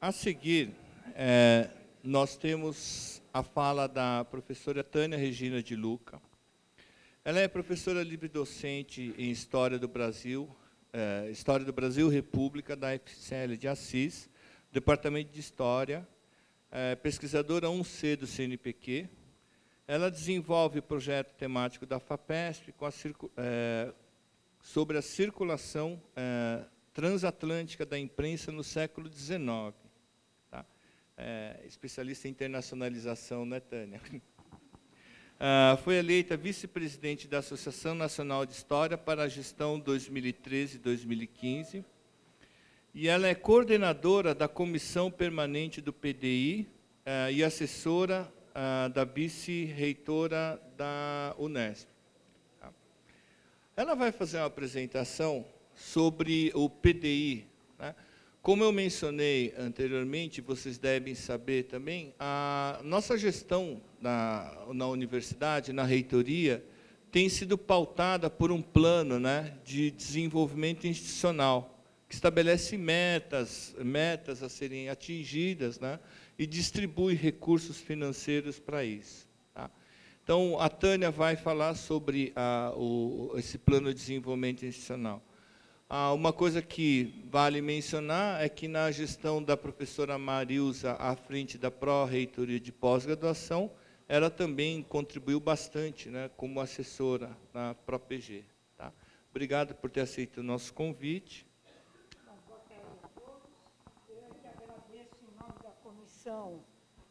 A seguir, nós temos a fala da professora Tânia Regina de Luca. Ela é professora livre-docente em História do Brasil República, da FCL de Assis, Departamento de História, pesquisadora 1C do CNPq. Ela desenvolve o projeto temático da FAPESP sobre a circulação transatlântica da imprensa no século XIX. Tá? Especialista em internacionalização, né, Tânia? Foi eleita vice-presidente da Associação Nacional de História para a gestão 2013-2015, e ela é coordenadora da Comissão Permanente do PDI e assessora da vice-reitora da Unesp. Tá? Ela vai fazer uma apresentação sobre o PDI. Né? Como eu mencionei anteriormente, vocês devem saber também, a nossa gestão na universidade, na reitoria, tem sido pautada por um plano, né, de desenvolvimento institucional, que estabelece metas a serem atingidas, né, e distribui recursos financeiros para isso. Tá? Então, a Tânia vai falar sobre esse plano de desenvolvimento institucional. Uma coisa que vale mencionar é que, na gestão da professora Marilza, à frente da Pró-Reitoria de Pós-Graduação, ela também contribuiu bastante, né, como assessora na ProPG. Tá? Obrigado por ter aceito o nosso convite. Boa tarde a todos. Eu agradeço, em nome da comissão,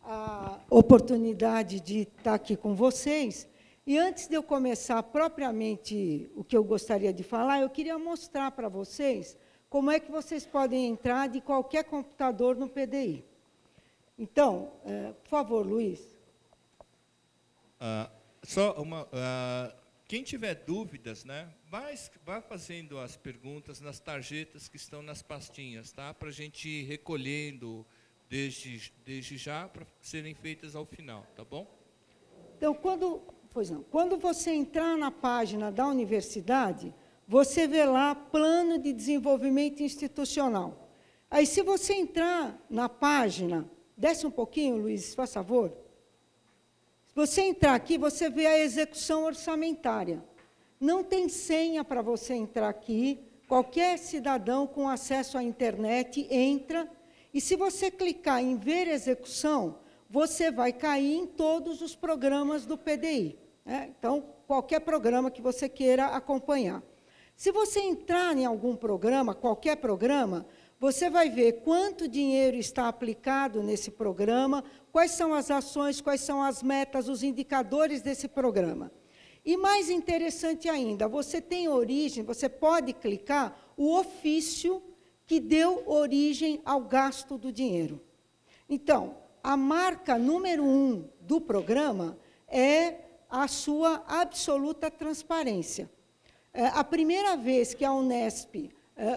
a oportunidade de estar aqui com vocês. E antes de eu começar propriamente o que eu gostaria de falar, eu queria mostrar para vocês como é que vocês podem entrar de qualquer computador no PDI. Então, por favor, Luiz. Quem tiver dúvidas, né, vai fazendo as perguntas nas tarjetas que estão nas pastinhas, tá? Para a gente ir recolhendo desde já, para serem feitas ao final, tá bom? Então, quando você entrar na página da universidade, você vê lá Plano de Desenvolvimento Institucional. Aí, se você entrar na página, desce um pouquinho, Luiz, faz favor. Se você entrar aqui, você vê a execução orçamentária. Não tem senha para você entrar aqui. Qualquer cidadão com acesso à internet entra. E, se você clicar em Ver Execução, você vai cair em todos os programas do PDI. Né? Então, qualquer programa que você queira acompanhar. Se você entrar em algum programa, qualquer programa, você vai ver quanto dinheiro está aplicado nesse programa, quais são as ações, quais são as metas, os indicadores desse programa. E, mais interessante ainda, você tem origem, você pode clicar o ofício que deu origem ao gasto do dinheiro. Então, a marca número 1 do programa é a sua absoluta transparência. A primeira vez que a Unesp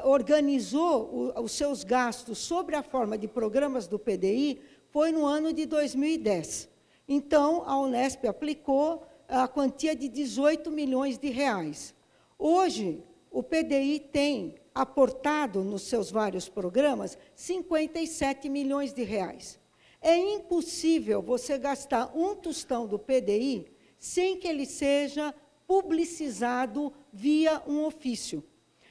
organizou os seus gastos sob a forma de programas do PDI foi no ano de 2010. Então, a Unesp aplicou a quantia de 18 milhões de reais. Hoje, o PDI tem aportado nos seus vários programas 57 milhões de reais. É impossível você gastar um tostão do PDI sem que ele seja publicizado via um ofício.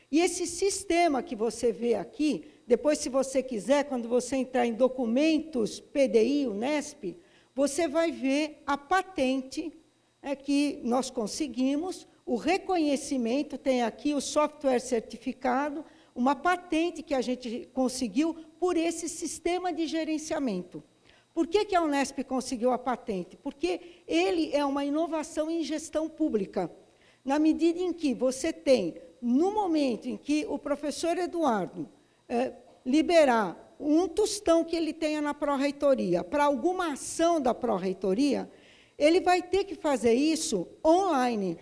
E esse sistema que você vê aqui, depois, se você quiser, quando você entrar em documentos PDI, Unesp, você vai ver a patente que nós conseguimos, o reconhecimento, tem aqui o software certificado, uma patente que a gente conseguiu por esse sistema de gerenciamento. Por que a Unesp conseguiu a patente? Porque ele é uma inovação em gestão pública. Na medida em que você tem, no momento em que o professor Eduardo liberar um tostão que ele tenha na pró-reitoria para alguma ação da pró-reitoria, ele vai ter que fazer isso online.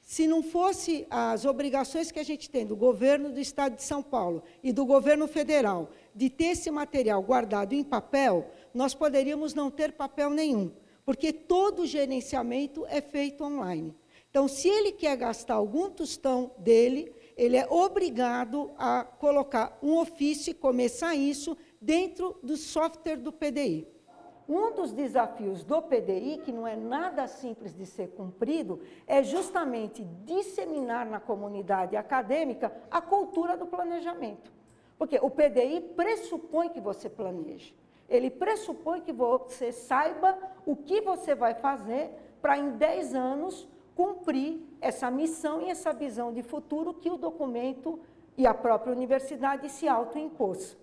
Se não fosse as obrigações que a gente tem do governo do Estado de São Paulo e do governo federal de ter esse material guardado em papel, nós poderíamos não ter papel nenhum, porque todo o gerenciamento é feito online. Então, se ele quer gastar algum tostão dele, ele é obrigado a colocar um ofício e começar isso dentro do software do PDI. Um dos desafios do PDI, que não é nada simples de ser cumprido, é justamente disseminar na comunidade acadêmica a cultura do planejamento. Porque o PDI pressupõe que você planeje. Ele pressupõe que você saiba o que você vai fazer para, em 10 anos, cumprir essa missão e essa visão de futuro que o documento e a própria universidade se autoimpôs.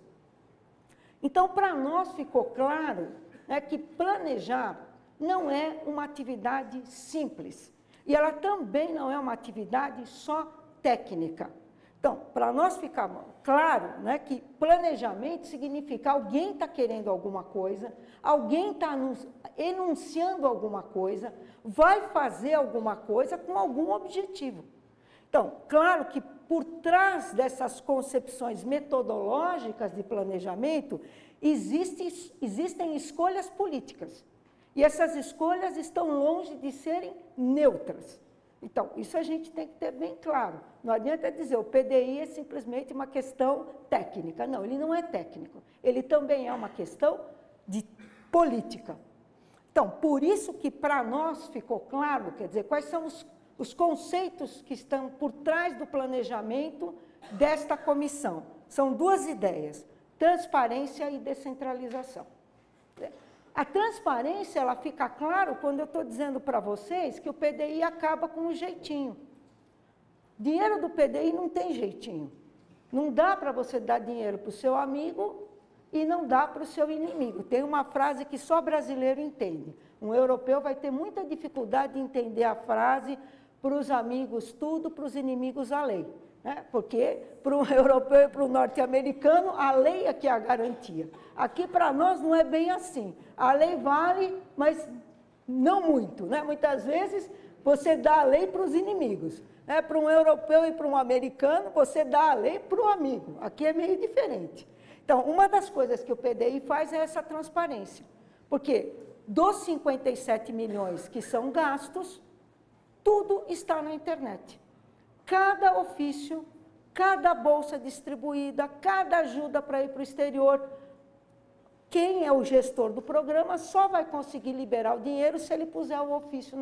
Então, para nós ficou claro, né, que planejar não é uma atividade simples. E ela também não é uma atividade só técnica. Então, para nós ficar claro, né, que planejamento significa alguém está querendo alguma coisa, alguém está enunciando alguma coisa, vai fazer alguma coisa com algum objetivo. Então, claro que por trás dessas concepções metodológicas de planejamento, existem escolhas políticas. E essas escolhas estão longe de serem neutras. Então, isso a gente tem que ter bem claro. Não adianta dizer o PDI é simplesmente uma questão técnica. Não, ele não é técnico. Ele também é uma questão de política. Então, por isso que para nós ficou claro, quer dizer, quais são os conceitos que estão por trás do planejamento desta comissão. São duas ideias, transparência e descentralização. A transparência, ela fica claro quando eu estou dizendo para vocês que o PDI acaba com um jeitinho. Dinheiro do PDI não tem jeitinho. Não dá para você dar dinheiro para o seu amigo e não dá para o seu inimigo. Tem uma frase que só brasileiro entende. Um europeu vai ter muita dificuldade de entender a frase para os amigos tudo, para os inimigos a lei. Né? Porque para o europeu e para o norte-americano, a lei é que é a garantia. Aqui, para nós, não é bem assim. A lei vale, mas não muito. Né? Muitas vezes, você dá a lei para os inimigos. Né? Para um europeu e para um americano, você dá a lei para o amigo. Aqui é meio diferente. Então, uma das coisas que o PDI faz é essa transparência. Porque dos 57 milhões que são gastos, tudo está na internet. Cada ofício, cada bolsa distribuída, cada ajuda para ir para o exterior, quem é o gestor do programa só vai conseguir liberar o dinheiro se ele puser o ofício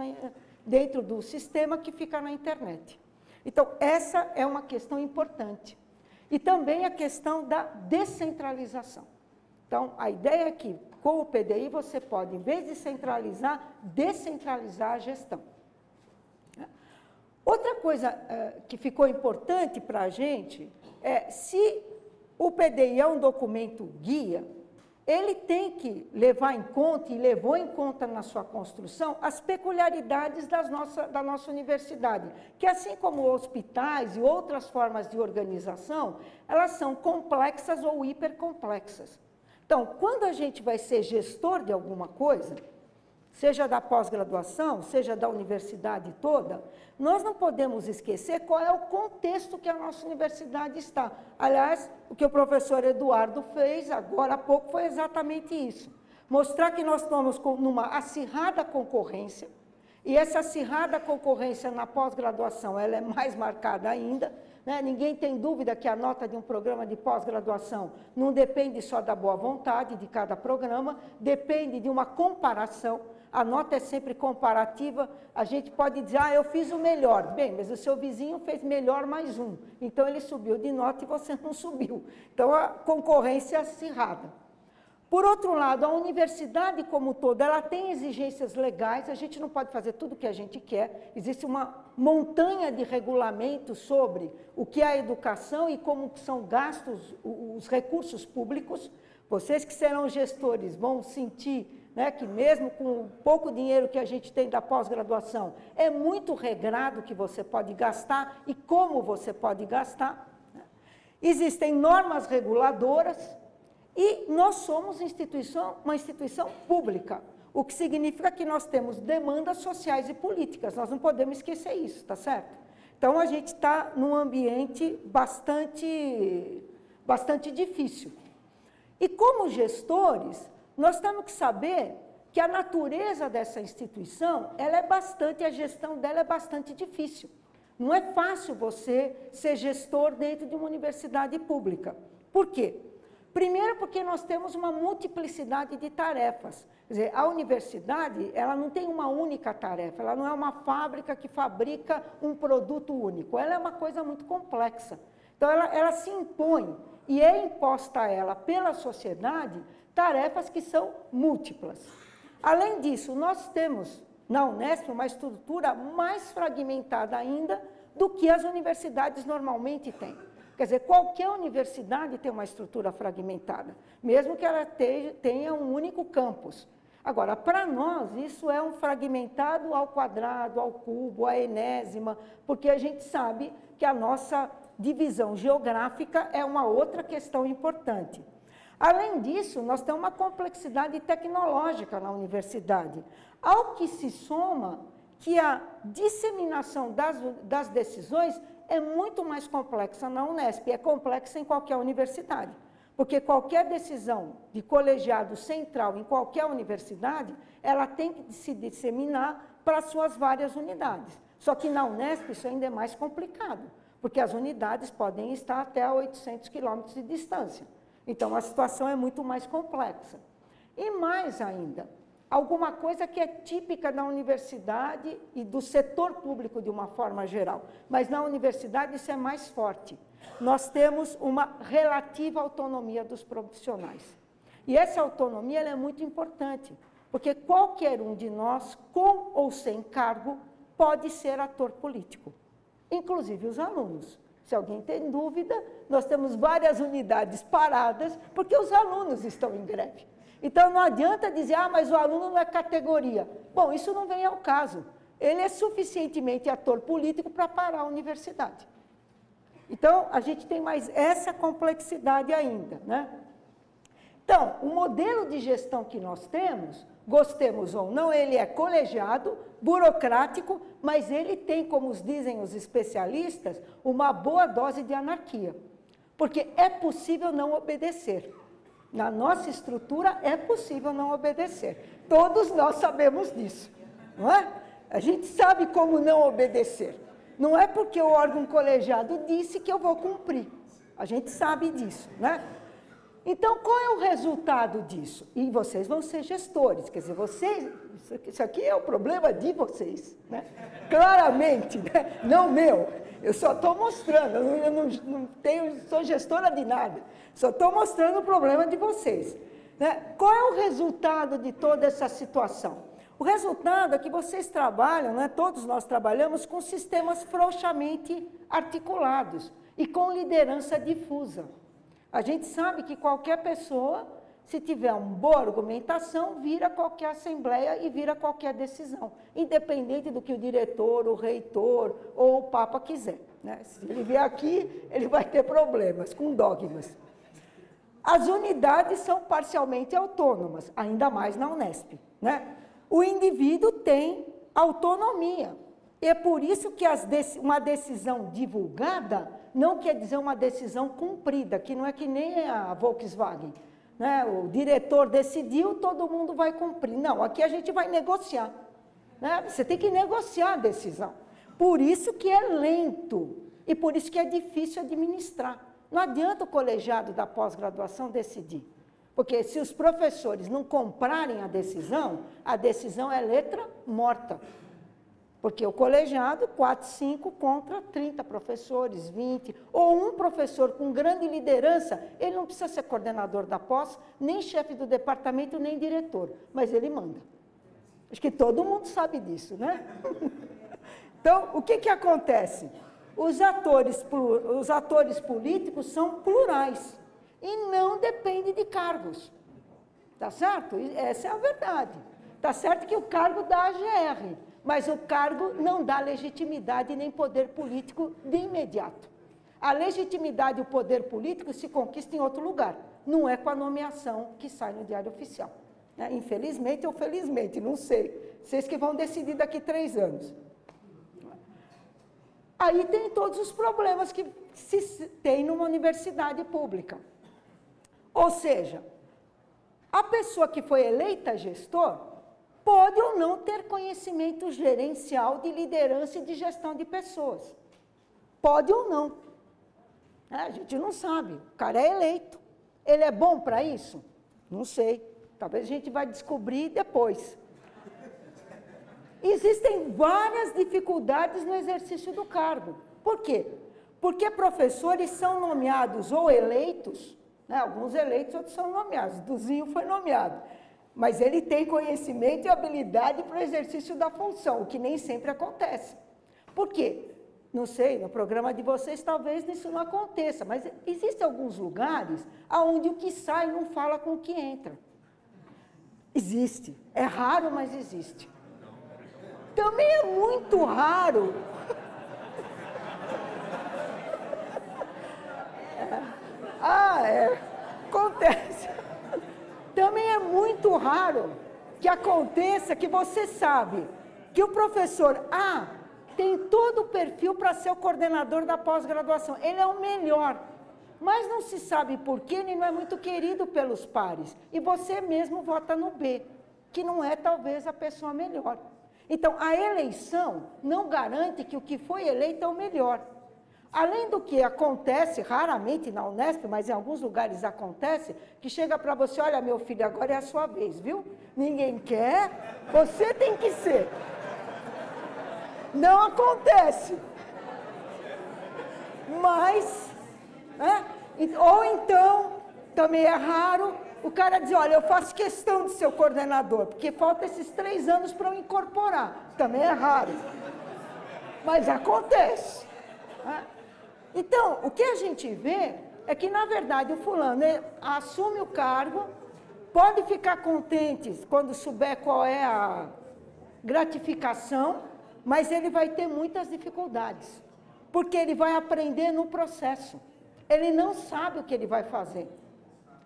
dentro do sistema que fica na internet. Então, essa é uma questão importante. E também a questão da descentralização. Então, a ideia é que, com o PDI, você pode, em vez de centralizar, descentralizar a gestão. Outra coisa que ficou importante para a gente é, se o PDI é um documento guia, ele tem que levar em conta, e levou em conta na sua construção, as peculiaridades da nossa universidade, que assim como hospitais e outras formas de organização, elas são complexas ou hipercomplexas. Então, quando a gente vai ser gestor de alguma coisa, seja da pós-graduação, seja da universidade toda, nós não podemos esquecer qual é o contexto que a nossa universidade está. Aliás, o que o professor Eduardo fez agora há pouco foi exatamente isso. Mostrar que nós estamos numa acirrada concorrência, e essa acirrada concorrência na pós-graduação ela é mais marcada ainda, né? Ninguém tem dúvida que a nota de um programa de pós-graduação não depende só da boa vontade de cada programa, depende de uma comparação. A nota é sempre comparativa, a gente pode dizer, eu fiz o melhor. Bem, mas o seu vizinho fez melhor mais um. Então, ele subiu de nota e você não subiu. Então, a concorrência é acirrada. Por outro lado, a universidade como toda, ela tem exigências legais, a gente não pode fazer tudo o que a gente quer. Existe uma montanha de regulamentos sobre o que é a educação e como são gastos os recursos públicos. Vocês que serão gestores vão sentir, né, que mesmo com o pouco dinheiro que a gente tem da pós-graduação, é muito regrado que você pode gastar e como você pode gastar. Existem normas reguladoras e nós somos uma instituição pública, o que significa que nós temos demandas sociais e políticas, nós não podemos esquecer isso, tá certo? Então, a gente está num ambiente bastante difícil. E como gestores, nós temos que saber que a natureza dessa instituição, a gestão dela é bastante difícil. Não é fácil você ser gestor dentro de uma universidade pública. Por quê? Primeiro porque nós temos uma multiplicidade de tarefas. Quer dizer, a universidade, ela não tem uma única tarefa, ela não é uma fábrica que fabrica um produto único, ela é uma coisa muito complexa. Então, ela se impõe, e é imposta a ela pela sociedade, tarefas que são múltiplas. Além disso, nós temos na Unesp uma estrutura mais fragmentada ainda do que as universidades normalmente têm. Quer dizer, qualquer universidade tem uma estrutura fragmentada, mesmo que ela tenha um único campus. Agora, para nós, isso é um fragmentado ao quadrado, ao cubo, à enésima, porque a gente sabe que a nossa divisão geográfica é uma outra questão importante. Além disso, nós temos uma complexidade tecnológica na universidade, ao que se soma que a disseminação das decisões é muito mais complexa na Unesp, é complexa em qualquer universidade, porque qualquer decisão de colegiado central em qualquer universidade, ela tem que se disseminar para as suas várias unidades. Só que na Unesp isso ainda é mais complicado, porque as unidades podem estar até a 800 quilômetros de distância. Então, a situação é muito mais complexa. E mais ainda, alguma coisa que é típica da universidade e do setor público de uma forma geral, mas na universidade isso é mais forte. Nós temos uma relativa autonomia dos profissionais. E essa autonomia ela é muito importante, porque qualquer um de nós, com ou sem cargo, pode ser ator político, inclusive os alunos. Se alguém tem dúvida, nós temos várias unidades paradas, porque os alunos estão em greve. Então, não adianta dizer, mas o aluno não é categoria. Bom, isso não vem ao caso. Ele é suficientemente ator político para parar a universidade. Então, a gente tem mais essa complexidade ainda, né? Então, o modelo de gestão que nós temos, gostemos ou não, ele é colegiado, burocrático, mas ele tem, como dizem os especialistas, uma boa dose de anarquia. Porque é possível não obedecer. Na nossa estrutura é possível não obedecer. Todos nós sabemos disso, não é? A gente sabe como não obedecer. Não é porque o órgão colegiado disse que eu vou cumprir. A gente sabe disso, né? Então, qual é o resultado disso? E vocês vão ser gestores, quer dizer, vocês, isso aqui é o problema de vocês, né? Claramente, né? Não meu. Eu só estou mostrando, eu não sou gestora de nada, só estou mostrando o problema de vocês, né? Qual é o resultado de toda essa situação? O resultado é que vocês trabalham, né? Todos nós trabalhamos com sistemas frouxamente articulados e com liderança difusa. A gente sabe que qualquer pessoa, se tiver uma boa argumentação, vira qualquer assembleia e vira qualquer decisão, independente do que o diretor, o reitor ou o Papa quiser, né? Se ele vier aqui, ele vai ter problemas com dogmas. As unidades são parcialmente autônomas, ainda mais na Unesp, né? O indivíduo tem autonomia. E é por isso que uma decisão divulgada não quer dizer uma decisão cumprida, que não é que nem a Volkswagen, né? O diretor decidiu, todo mundo vai cumprir. Não, aqui a gente vai negociar, né? Você tem que negociar a decisão. Por isso que é lento e por isso que é difícil administrar. Não adianta o colegiado da pós-graduação decidir, porque se os professores não comprarem a decisão é letra morta. Porque o colegiado, 4, 5 contra 30 professores, 20, ou um professor com grande liderança, ele não precisa ser coordenador da pós, nem chefe do departamento, nem diretor, mas ele manda. Acho que todo mundo sabe disso, né? Então, o que acontece? Os atores políticos são plurais e não dependem de cargos. Tá certo? Essa é a verdade. Tá certo que o cargo dá AGR, mas o cargo não dá legitimidade nem poder político de imediato. A legitimidade e o poder político se conquista em outro lugar, não é com a nomeação que sai no Diário Oficial. Né? Infelizmente ou felizmente, não sei. Vocês que vão decidir daqui 3 anos. Aí tem todos os problemas que se tem numa universidade pública. Ou seja, a pessoa que foi eleita gestor pode ou não ter conhecimento gerencial de liderança e de gestão de pessoas. Pode ou não. A gente não sabe. O cara é eleito. Ele é bom para isso? Não sei. Talvez a gente vai descobrir depois. Existem várias dificuldades no exercício do cargo. Por quê? Porque professores são nomeados ou eleitos, né? Alguns eleitos, outros são nomeados. Duzinho foi nomeado. Mas ele tem conhecimento e habilidade para o exercício da função, o que nem sempre acontece. Por quê? Não sei, no programa de vocês talvez isso não aconteça, mas existem alguns lugares onde o que sai não fala com o que entra. Existe. É raro, mas existe. Também é muito raro. Acontece. Também é muito raro que aconteça que você sabe que o professor tem todo o perfil para ser o coordenador da pós-graduação. Ele é o melhor. Mas não se sabe por que ele não é muito querido pelos pares. E você mesmo vota no B, que não é talvez a pessoa melhor. Então, a eleição não garante que o que foi eleito é o melhor. Além do que acontece, raramente na Unesp, mas em alguns lugares acontece, que chega para você, olha, meu filho, agora é a sua vez, viu? Ninguém quer, você tem que ser. Não acontece. Mas, ou então, também é raro, o cara diz, olha, eu faço questão de ser o coordenador, porque falta esses 3 anos para eu incorporar. Também é raro. Mas acontece. Então, o que a gente vê é que, na verdade, o fulano assume o cargo, pode ficar contente quando souber qual é a gratificação, mas ele vai ter muitas dificuldades, porque ele vai aprender no processo. Ele não sabe o que ele vai fazer.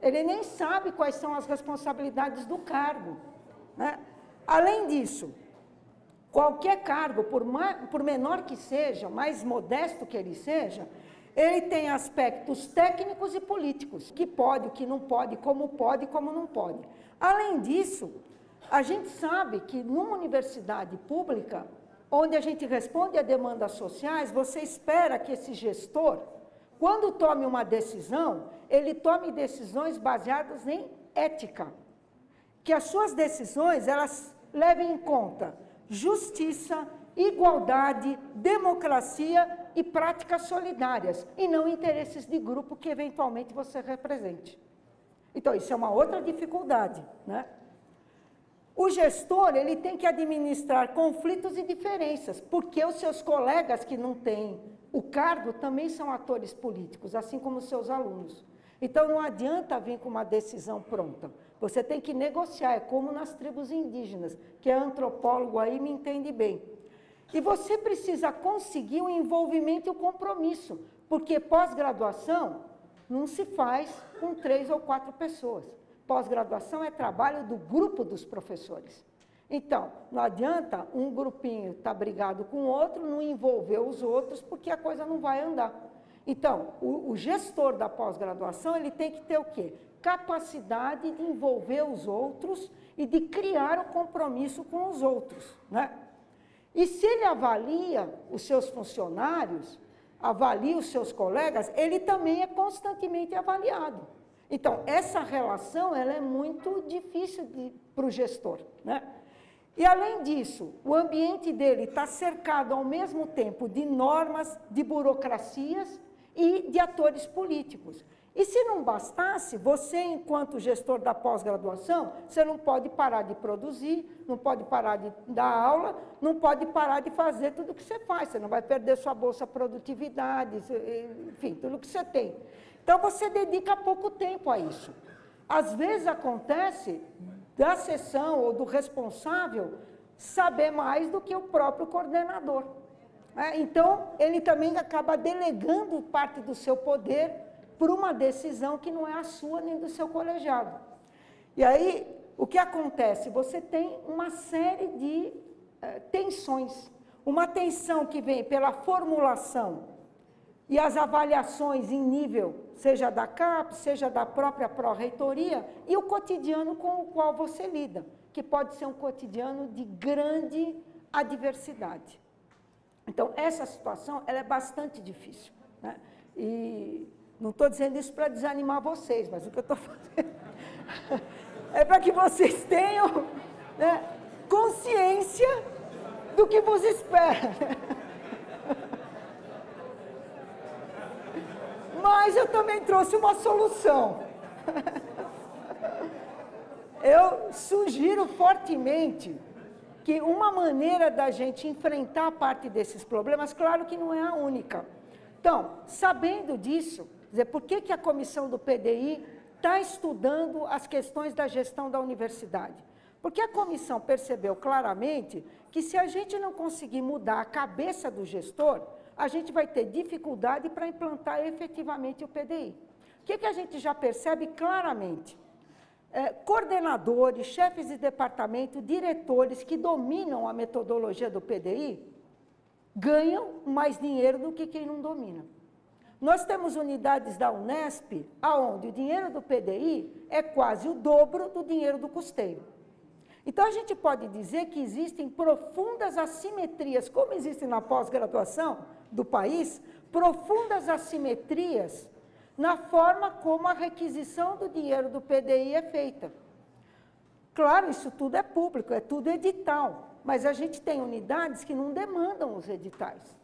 Ele nem sabe quais são as responsabilidades do cargo, né? Além disso, qualquer cargo, por menor que seja, mais modesto que ele seja, ele tem aspectos técnicos e políticos, que pode, o que não pode, como não pode. Além disso, a gente sabe que numa universidade pública, onde a gente responde a demandas sociais, você espera que esse gestor, quando tome uma decisão, ele tome decisões baseadas em ética. Que as suas decisões, elas levem em conta justiça, igualdade, democracia e práticas solidárias, e não interesses de grupo que eventualmente você represente. Então, isso é uma outra dificuldade, né? O gestor, ele tem que administrar conflitos e diferenças, porque os seus colegas que não têm o cargo também são atores políticos, assim como os seus alunos. Então, não adianta vir com uma decisão pronta. Você tem que negociar, é como nas tribos indígenas, que é antropólogo aí me entende bem. E você precisa conseguir o envolvimento e o compromisso, porque pós-graduação não se faz com 3 ou 4 pessoas. Pós-graduação é trabalho do grupo dos professores. Então, não adianta um grupinho estar brigado com o outro, não envolver os outros, porque a coisa não vai andar. Então, o gestor da pós-graduação, ele tem que ter o quê? Capacidade de envolver os outros e de criar o compromisso com os outros, né? E se ele avalia os seus funcionários, avalia os seus colegas, ele também é constantemente avaliado. Então, essa relação, ela é muito difícil para o gestor, né? E, além disso, o ambiente dele está cercado, ao mesmo tempo, de normas, de burocracias e de atores políticos. E se não bastasse, você, enquanto gestor da pós-graduação, você não pode parar de produzir, não pode parar de dar aula, não pode parar de fazer tudo o que você faz. Você não vai perder sua bolsa produtividade, enfim, tudo o que você tem. Então, você dedica pouco tempo a isso. Às vezes acontece da seção ou do responsável saber mais do que o próprio coordenador. Então, ele também acaba delegando parte do seu poder por uma decisão que não é a sua nem do seu colegiado. E aí, o que acontece? Você tem uma série de tensões. Uma tensão que vem pela formulação e as avaliações em nível, seja da CAPES, seja da própria pró-reitoria, e o cotidiano com o qual você lida, que pode ser um cotidiano de grande adversidade. Então, essa situação ela é bastante difícil, né? E Não estou dizendo isso para desanimar vocês, mas o que eu estou fazendo é para que vocês tenham, né, consciência do que vos espera. Mas eu também trouxe uma solução. Eu sugiro fortemente que uma maneira da gente enfrentar parte desses problemas, claro que não é a única. Então, sabendo disso, dizer, por que a comissão do PDI está estudando as questões da gestão da universidade? Porque a comissão percebeu claramente que se a gente não conseguir mudar a cabeça do gestor, a gente vai ter dificuldade para implantar efetivamente o PDI. O que a gente já percebe claramente? Coordenadores, chefes de departamento, diretores que dominam a metodologia do PDI ganham mais dinheiro do que quem não domina. Nós temos unidades da Unesp, onde o dinheiro do PDI é quase o dobro do dinheiro do custeio. Então, a gente pode dizer que existem profundas assimetrias, como existem na pós-graduação do país, profundas assimetrias na forma como a requisição do dinheiro do PDI é feita. Claro, isso tudo é público, é tudo edital, mas a gente tem unidades que não demandam os editais.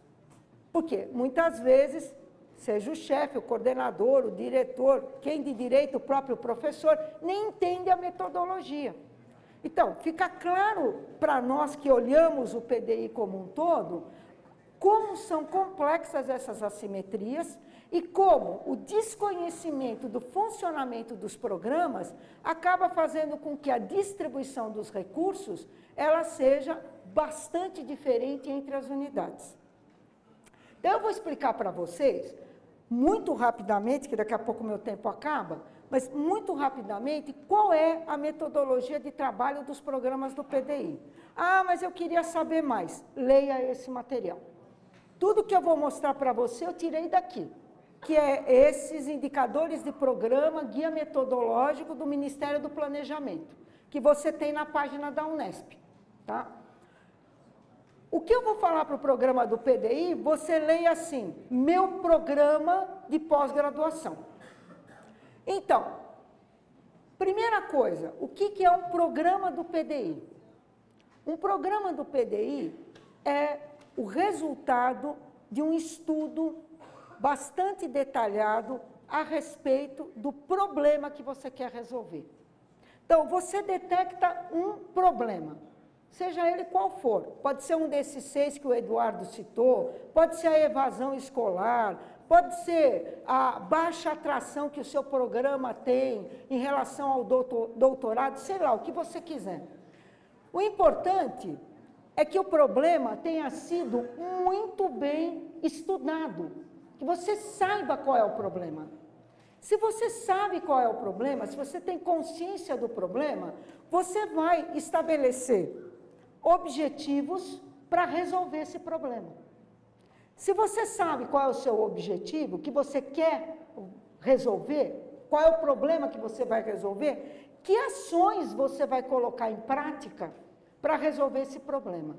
Por quê? Muitas vezes, seja o chefe, o coordenador, o diretor, quem de direito, o próprio professor, nem entende a metodologia. Então, fica claro para nós que olhamos o PDI como um todo, como são complexas essas assimetrias e como o desconhecimento do funcionamento dos programas acaba fazendo com que a distribuição dos recursos ela seja bastante diferente entre as unidades. Então, eu vou explicar para vocês, muito rapidamente, que daqui a pouco o meu tempo acaba, mas muito rapidamente, qual é a metodologia de trabalho dos programas do PDI. Ah, mas eu queria saber mais. Leia esse material. Tudo que eu vou mostrar para você, eu tirei daqui, que é esses indicadores de programa, guia metodológico do Ministério do Planejamento, que você tem na página da Unesp. Tá? O que eu vou falar para o programa do PDI, você leia assim, meu programa de pós-graduação. Então, primeira coisa, o que é um programa do PDI? Um programa do PDI é o resultado de um estudo bastante detalhado a respeito do problema que você quer resolver. Então, você detecta um problema, seja ele qual for. Pode ser um desses 6 que o Eduardo citou, pode ser a evasão escolar, pode ser a baixa atração que o seu programa tem em relação ao doutorado, sei lá, o que você quiser. O importante é que o problema tenha sido muito bem estudado, que você saiba qual é o problema. Se você sabe qual é o problema, se você tem consciência do problema, você vai estabelecer objetivos para resolver esse problema. Se você sabe qual é o seu objetivo, o que você quer resolver, qual é o problema que você vai resolver, que ações você vai colocar em prática para resolver esse problema.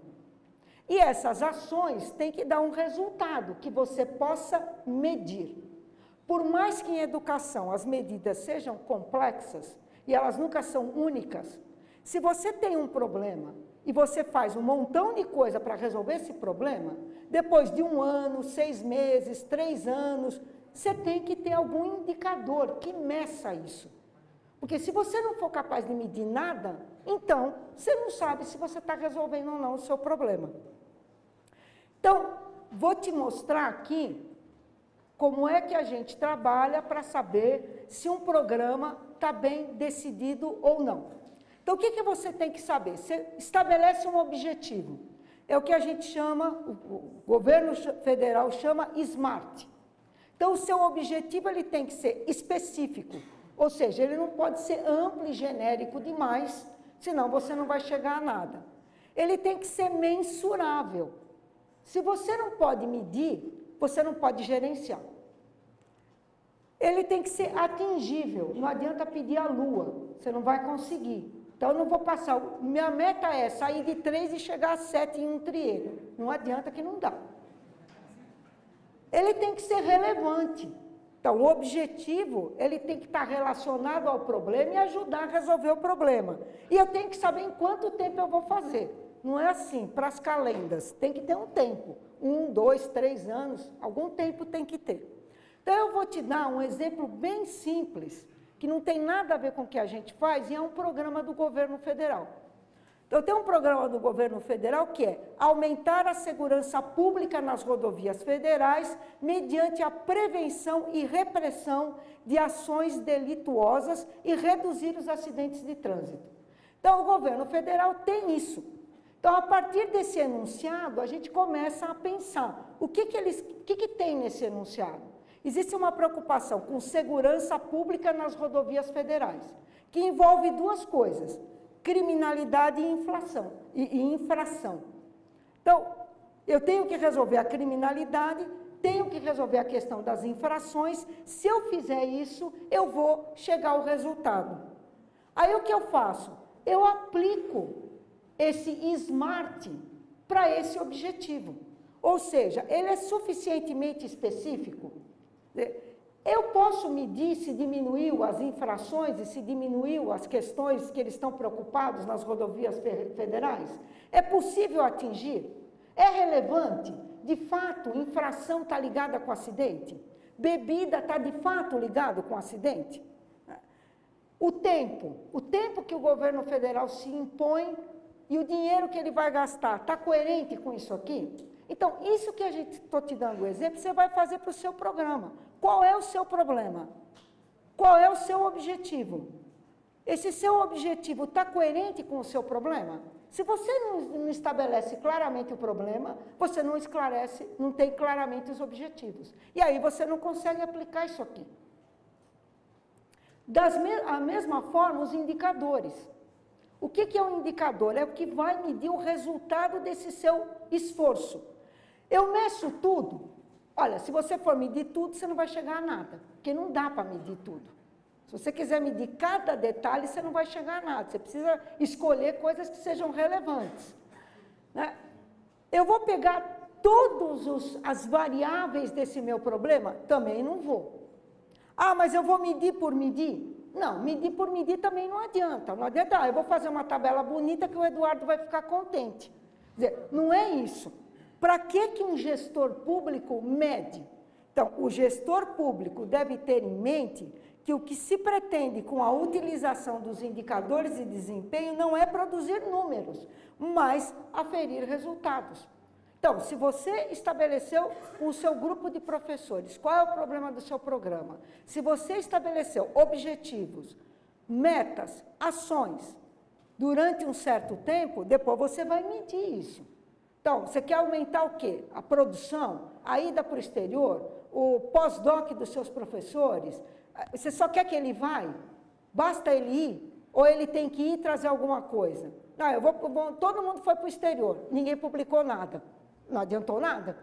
E essas ações têm que dar um resultado que você possa medir. Por mais que em educação as medidas sejam complexas, e elas nunca são únicas, se você tem um problema e você faz um montão de coisa para resolver esse problema, depois de 1 ano, 6 meses, 3 anos, você tem que ter algum indicador que meça isso. Porque se você não for capaz de medir nada, então você não sabe se você está resolvendo ou não o seu problema. Então, vou te mostrar aqui como é que a gente trabalha para saber se um programa está bem decidido ou não. Então, o que você tem que saber? Você estabelece um objetivo. É o que a gente chama, o governo federal chama SMART. Então, o seu objetivo ele tem que ser específico, ou seja, ele não pode ser amplo e genérico demais, senão você não vai chegar a nada. Ele tem que ser mensurável. Se você não pode medir, você não pode gerenciar. Ele tem que ser atingível, não adianta pedir a lua, você não vai conseguir. Então, eu não vou passar, minha meta é sair de 3 e chegar a 7 em um triênio. Não adianta que não dá. Ele tem que ser relevante. Então, o objetivo, ele tem que estar relacionado ao problema e ajudar a resolver o problema. E eu tenho que saber em quanto tempo eu vou fazer. Não é assim, para as calendas, tem que ter um tempo. 1, 2, 3 anos, algum tempo tem que ter. Então, eu vou te dar um exemplo bem simples, que não tem nada a ver com o que a gente faz, e é um programa do governo federal. Então, tem um programa do governo federal que é aumentar a segurança pública nas rodovias federais mediante a prevenção e repressão de ações delituosas e reduzir os acidentes de trânsito. Então, o governo federal tem isso. Então, a partir desse enunciado, a gente começa a pensar o que tem nesse enunciado. Existe uma preocupação com segurança pública nas rodovias federais, que envolve duas coisas: criminalidade e infração. Então, eu tenho que resolver a criminalidade, tenho que resolver a questão das infrações. Se eu fizer isso, eu vou chegar ao resultado. Aí o que eu faço? Eu aplico esse SMART para esse objetivo. Ou seja, ele é suficientemente específico. Eu posso medir se diminuiu as infrações e se diminuiu as questões que eles estão preocupados nas rodovias federais? É possível atingir? É relevante? De fato, infração está ligada com acidente? Bebida está de fato ligado com acidente? O tempo que o governo federal se impõe e o dinheiro que ele vai gastar, está coerente com isso aqui? Então, isso que a gente estou te dando o exemplo, você vai fazer para o seu programa. Qual é o seu problema? Qual é o seu objetivo? Esse seu objetivo está coerente com o seu problema? Se você não estabelece claramente o problema, você não esclarece, não tem claramente os objetivos. E aí você não consegue aplicar isso aqui. Da mesma forma, os indicadores. O que é um indicador? É o que vai medir o resultado desse seu esforço. Eu meço tudo. Olha, se você for medir tudo, você não vai chegar a nada, porque não dá para medir tudo. Se você quiser medir cada detalhe, você não vai chegar a nada. Você precisa escolher coisas que sejam relevantes, né? Eu vou pegar todas as variáveis desse meu problema? Também não vou. Ah, mas eu vou medir por medir? Não, medir por medir também não adianta. Não adianta, eu vou fazer uma tabela bonita que o Eduardo vai ficar contente. Quer dizer, não é isso. Para que um gestor público mede? Então, o gestor público deve ter em mente que o que se pretende com a utilização dos indicadores de desempenho não é produzir números, mas aferir resultados. Então, se você estabeleceu o seu grupo de professores, qual é o problema do seu programa? Se você estabeleceu objetivos, metas, ações, durante um certo tempo, depois você vai medir isso. Então, você quer aumentar o quê? A produção, a ida para o exterior, o pós-doc dos seus professores. Você só quer que ele vá? Basta ele ir? Ou ele tem que ir trazer alguma coisa? Não, todo mundo foi para o exterior, ninguém publicou nada. Não adiantou nada.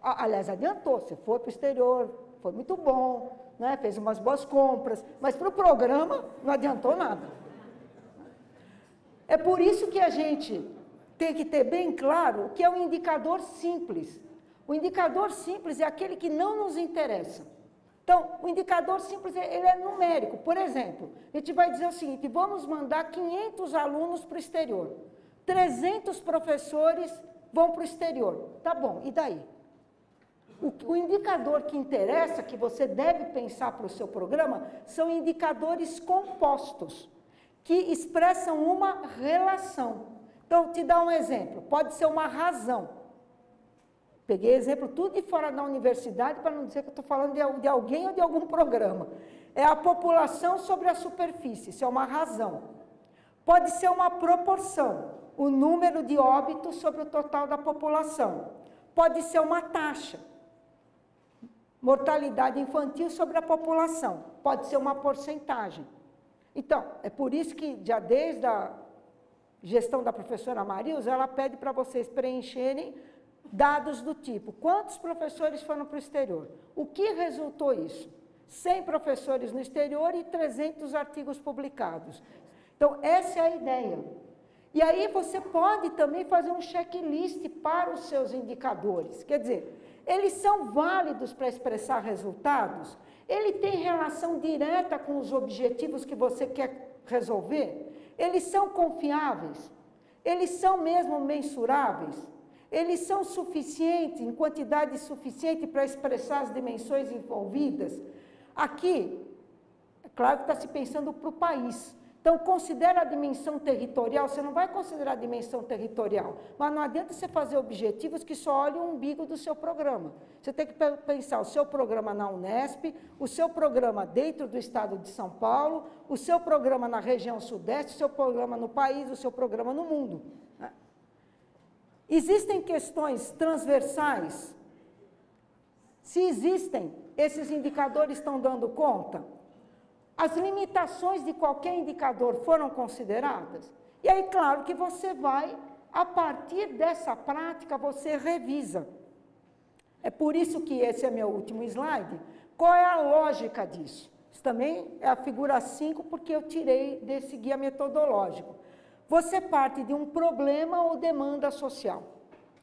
Aliás, adiantou, você foi para o exterior, foi muito bom, né? Fez umas boas compras, mas para o programa não adiantou nada. É por isso que a gente tem que ter bem claro o que é um indicador simples. O indicador simples é aquele que não nos interessa. Então, o indicador simples, ele é numérico. Por exemplo, a gente vai dizer o seguinte: vamos mandar 500 alunos para o exterior. 300 professores vão para o exterior. Tá bom, e daí? O indicador que interessa, que você deve pensar para o seu programa, são indicadores compostos, que expressam uma relação. Então, te dar um exemplo, pode ser uma razão. Peguei exemplo tudo de fora da universidade, para não dizer que eu estou falando de alguém ou de algum programa. É a população sobre a superfície, isso é uma razão. Pode ser uma proporção, o número de óbitos sobre o total da população. Pode ser uma taxa, mortalidade infantil sobre a população. Pode ser uma porcentagem. Então, é por isso que, já desde a gestão da professora Marilza, ela pede para vocês preencherem dados do tipo: quantos professores foram para o exterior? O que resultou isso? 100 professores no exterior e 300 artigos publicados. Então, essa é a ideia. E aí você pode também fazer um checklist para os seus indicadores. Quer dizer, eles são válidos para expressar resultados? Ele tem relação direta com os objetivos que você quer resolver? Eles são confiáveis? Eles são mesmo mensuráveis? Eles são suficientes, em quantidade suficiente para expressar as dimensões envolvidas? Aqui, é claro que está se pensando para o país. Então, considera a dimensão territorial, você não vai considerar a dimensão territorial, mas não adianta você fazer objetivos que só olhem o umbigo do seu programa. Você tem que pensar o seu programa na Unesp, o seu programa dentro do estado de São Paulo, o seu programa na região sudeste, o seu programa no país, o seu programa no mundo. Existem questões transversais? Se existem, esses indicadores estão dando conta? As limitações de qualquer indicador foram consideradas? E aí, claro que você vai, a partir dessa prática, você revisa. É por isso que esse é meu último slide. Qual é a lógica disso? Isso também é a figura 5, porque eu tirei desse guia metodológico. Você parte de um problema ou demanda social.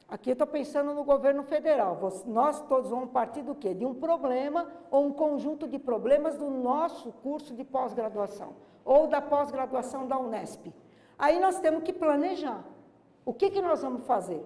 Aqui eu estou pensando no governo federal. Nós todos vamos partir do quê? De um problema ou um conjunto de problemas do nosso curso de pós-graduação, ou da pós-graduação da Unesp. Aí nós temos que planejar. O que nós vamos fazer?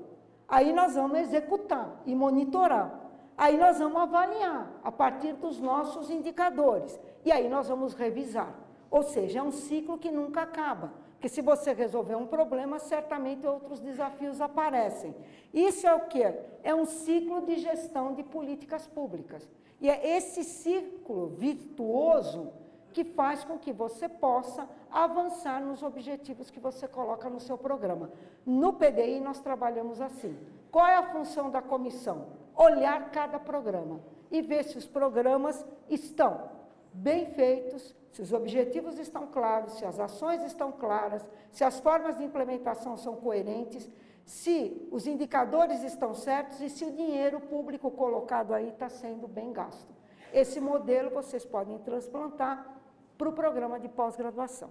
Aí nós vamos executar e monitorar. Aí nós vamos avaliar a partir dos nossos indicadores. E aí nós vamos revisar. Ou seja, é um ciclo que nunca acaba. Porque se você resolver um problema, certamente outros desafios aparecem. Isso é o quê? É um ciclo de gestão de políticas públicas. E é esse ciclo virtuoso que faz com que você possa avançar nos objetivos que você coloca no seu programa. No PDI, nós trabalhamos assim. Qual é a função da comissão? Olhar cada programa e ver se os programas estão bem feitos, se os objetivos estão claros, se as ações estão claras, se as formas de implementação são coerentes, se os indicadores estão certos e se o dinheiro público colocado aí está sendo bem gasto. Esse modelo vocês podem transplantar para o programa de pós-graduação.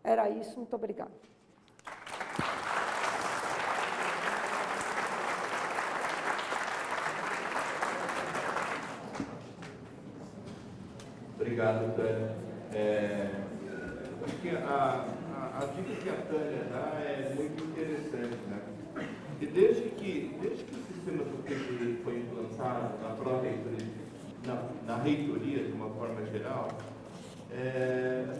Era isso, muito obrigada. Obrigado, Tânia. Acho que a dica que a Tânia dá é muito interessante, né? E desde que o sistema do PDI foi implantado na pró-reitoria, na reitoria de uma forma geral,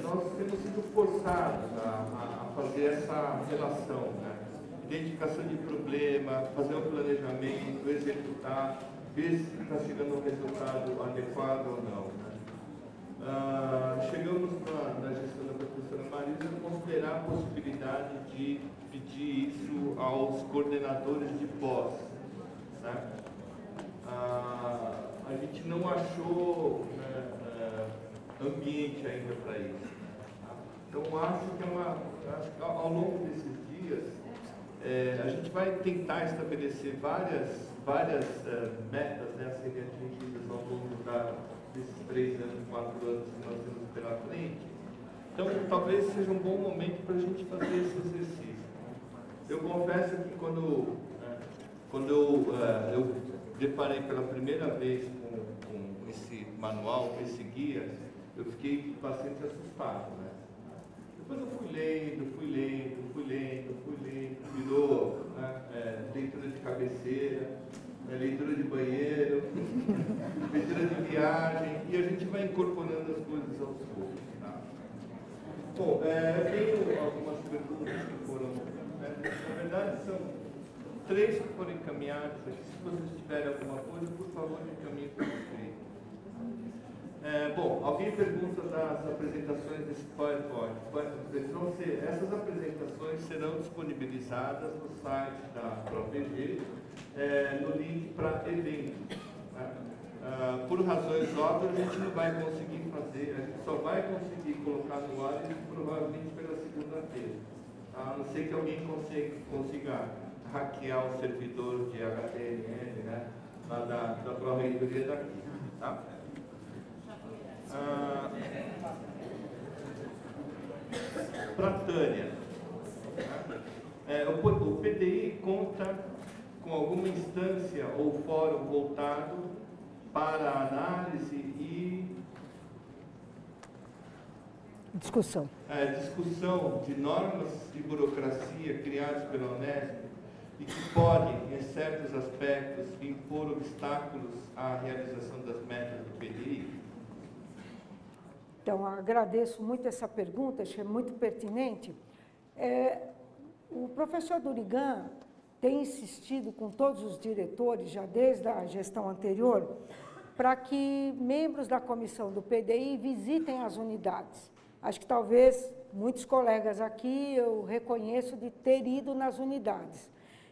nós temos sido forçados a fazer essa relação, né? Identificação de problema, fazer um planejamento, executar, ver se está chegando um resultado adequado ou não, né? Chegamos na gestão da professora Marisa a considerar a possibilidade de pedir isso aos coordenadores de pós, né? A gente não achou ambiente ainda para isso. Então, acho que ao longo desses dias, a gente vai tentar estabelecer várias metas, né, a serem atingidas ao longo desses 3 anos, 4 anos que nós temos pela frente. Então, talvez seja um bom momento para a gente fazer esse exercício. Eu confesso que quando eu deparei pela primeira vez com esse manual, com esse guia, eu fiquei bastante assustado, né? Depois eu fui lendo, virou, né, leitura de cabeceira, leitura de banheiro, leitura de viagem, e a gente vai incorporando as coisas aos poucos. Tá? Bom, eu tenho algumas perguntas que foram, na verdade são 3 que foram encaminhadas aqui. Se vocês tiverem alguma coisa, por favor, encaminhem para o escrito. Bom, alguém pergunta das apresentações desse PowerPoint. Essas apresentações serão disponibilizadas no site da ProPG, no link para eventos. Né? Por razões óbvias, a gente não vai conseguir fazer, a gente só vai conseguir colocar no ar isso provavelmente pela segunda-feira. A não ser que alguém consiga hackear o servidor de HTML, né, lá da pró-reitoria daqui. Tá? Para a Tânia, o PDI conta com alguma instância ou fórum voltado para a análise e discussão? Discussão de normas de burocracia criadas pela Unesp e que podem, em certos aspectos, impor obstáculos à realização das metas do PDI? Então, agradeço muito essa pergunta, achei muito pertinente. O professor Durigan tem insistido com todos os diretores, já desde a gestão anterior, para que membros da comissão do PDI visitem as unidades. Acho que talvez muitos colegas aqui eu reconheço de ter ido nas unidades.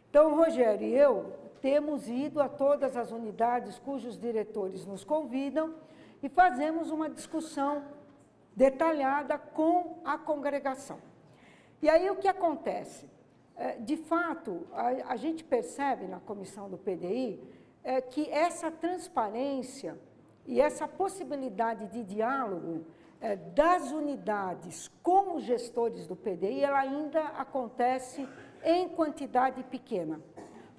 Então, o Rogério e eu temos ido a todas as unidades cujos diretores nos convidam e fazemos uma discussão detalhada com a congregação. E aí o que acontece? De fato, a gente percebe na comissão do PDI que essa transparência e essa possibilidade de diálogo das unidades com os gestores do PDI, ela ainda acontece em quantidade pequena.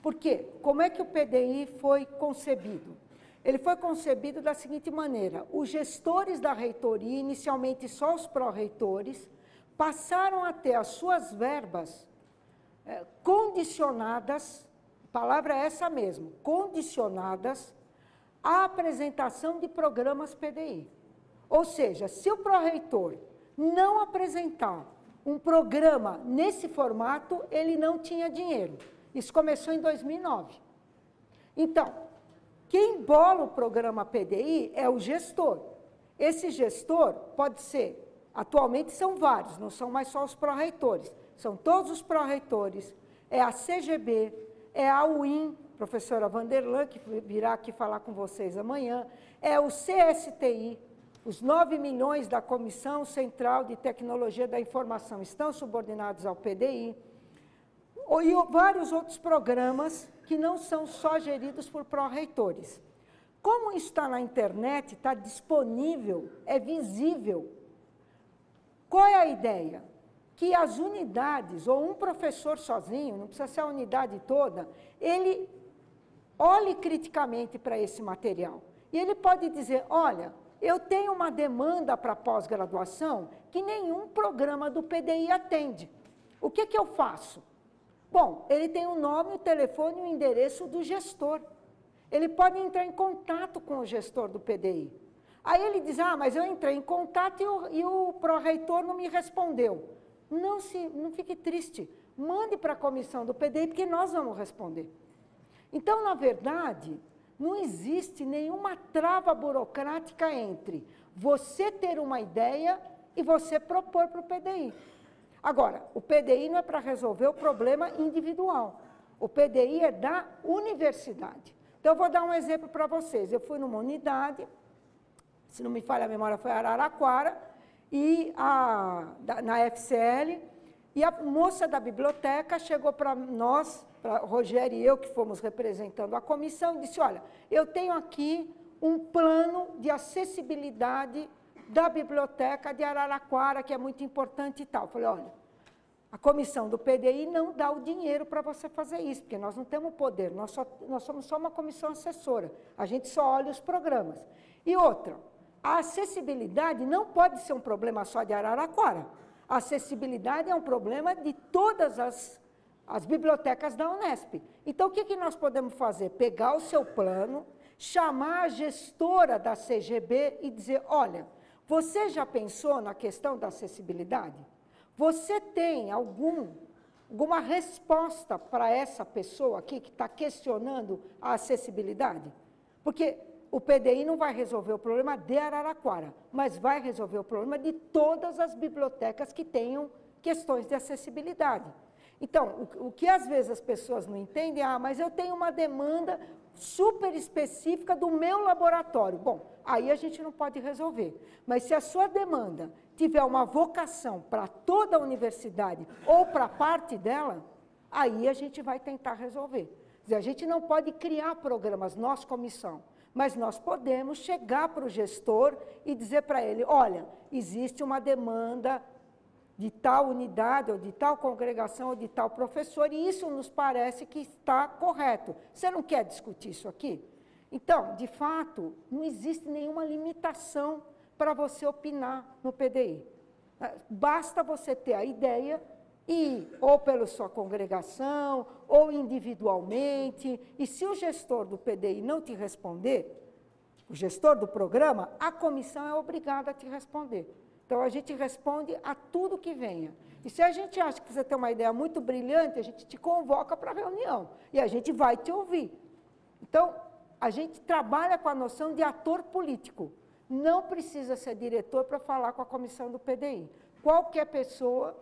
Por quê? Como é que o PDI foi concebido? Ele foi concebido da seguinte maneira: os gestores da reitoria, inicialmente só os pró-reitores, passaram a ter as suas verbas condicionadas, a palavra é essa mesmo, condicionadas à apresentação de programas PDI. Ou seja, se o pró-reitor não apresentar um programa nesse formato, ele não tinha dinheiro. Isso começou em 2009. Então, quem bola o programa PDI é o gestor. Esse gestor pode ser, atualmente são vários, não são mais só os pró-reitores, são todos os pró-reitores, é a CGB, é a UIM, professora Vanderlan, que virá aqui falar com vocês amanhã, é o CSTI, os 9 milhões da Comissão Central de Tecnologia da Informação estão subordinados ao PDI, e vários outros programas que não são só geridos por pró-reitores. Como está na internet, está disponível, é visível. Qual é a ideia? Que as unidades, ou um professor sozinho, não precisa ser a unidade toda, ele olhe criticamente para esse material. E ele pode dizer, olha, eu tenho uma demanda para pós-graduação que nenhum programa do PDI atende. O que eu faço? Bom, ele tem o nome, o telefone e o endereço do gestor. Ele pode entrar em contato com o gestor do PDI. Aí ele diz, mas eu entrei em contato e o pró-reitor não me respondeu. Não fique triste, mande para a comissão do PDI, porque nós vamos responder. Então, na verdade, não existe nenhuma trava burocrática entre você ter uma ideia e você propor para o PDI. Agora, o PDI não é para resolver o problema individual. O PDI é da universidade. Então, eu vou dar um exemplo para vocês. Eu fui numa unidade, se não me falha a memória, foi Araraquara, e na FCL, e a moça da biblioteca chegou para nós, para Rogério e eu, que fomos representando a comissão, e disse, olha, eu tenho aqui um plano de acessibilidade da biblioteca de Araraquara, que é muito importante e tal. Eu falei, olha, a comissão do PDI não dá o dinheiro para você fazer isso, porque nós não temos poder, nós somos só uma comissão assessora, a gente só olha os programas. E outra, a acessibilidade não pode ser um problema só de Araraquara. A acessibilidade é um problema de todas as bibliotecas da Unesp. Então, o que nós podemos fazer? Pegar o seu plano, chamar a gestora da CGB e dizer, olha, você já pensou na questão da acessibilidade? Você tem alguma resposta para essa pessoa aqui que está questionando a acessibilidade? Porque o PDI não vai resolver o problema de Araraquara, mas vai resolver o problema de todas as bibliotecas que tenham questões de acessibilidade. Então, o que às vezes as pessoas não entendem, mas eu tenho uma demanda super específica do meu laboratório. Bom, aí a gente não pode resolver. Mas se a sua demanda tiver uma vocação para toda a universidade ou para parte dela, aí a gente vai tentar resolver. Quer dizer, a gente não pode criar programas, nós, comissão, mas nós podemos chegar para o gestor e dizer para ele, olha, existe uma demanda de tal unidade, ou de tal congregação, ou de tal professor, e isso nos parece que está correto. Você não quer discutir isso aqui? Então, de fato, não existe nenhuma limitação para você opinar no PDI. Basta você ter a ideia e ou pela sua congregação, ou individualmente, e se o gestor do PDI não te responder, o gestor do programa, a comissão é obrigada a te responder. Então, a gente responde a tudo que venha. E se a gente acha que você tem uma ideia muito brilhante, a gente te convoca para a reunião, e a gente vai te ouvir. Então, a gente trabalha com a noção de ator político. Não precisa ser diretor para falar com a comissão do PDI. Qualquer pessoa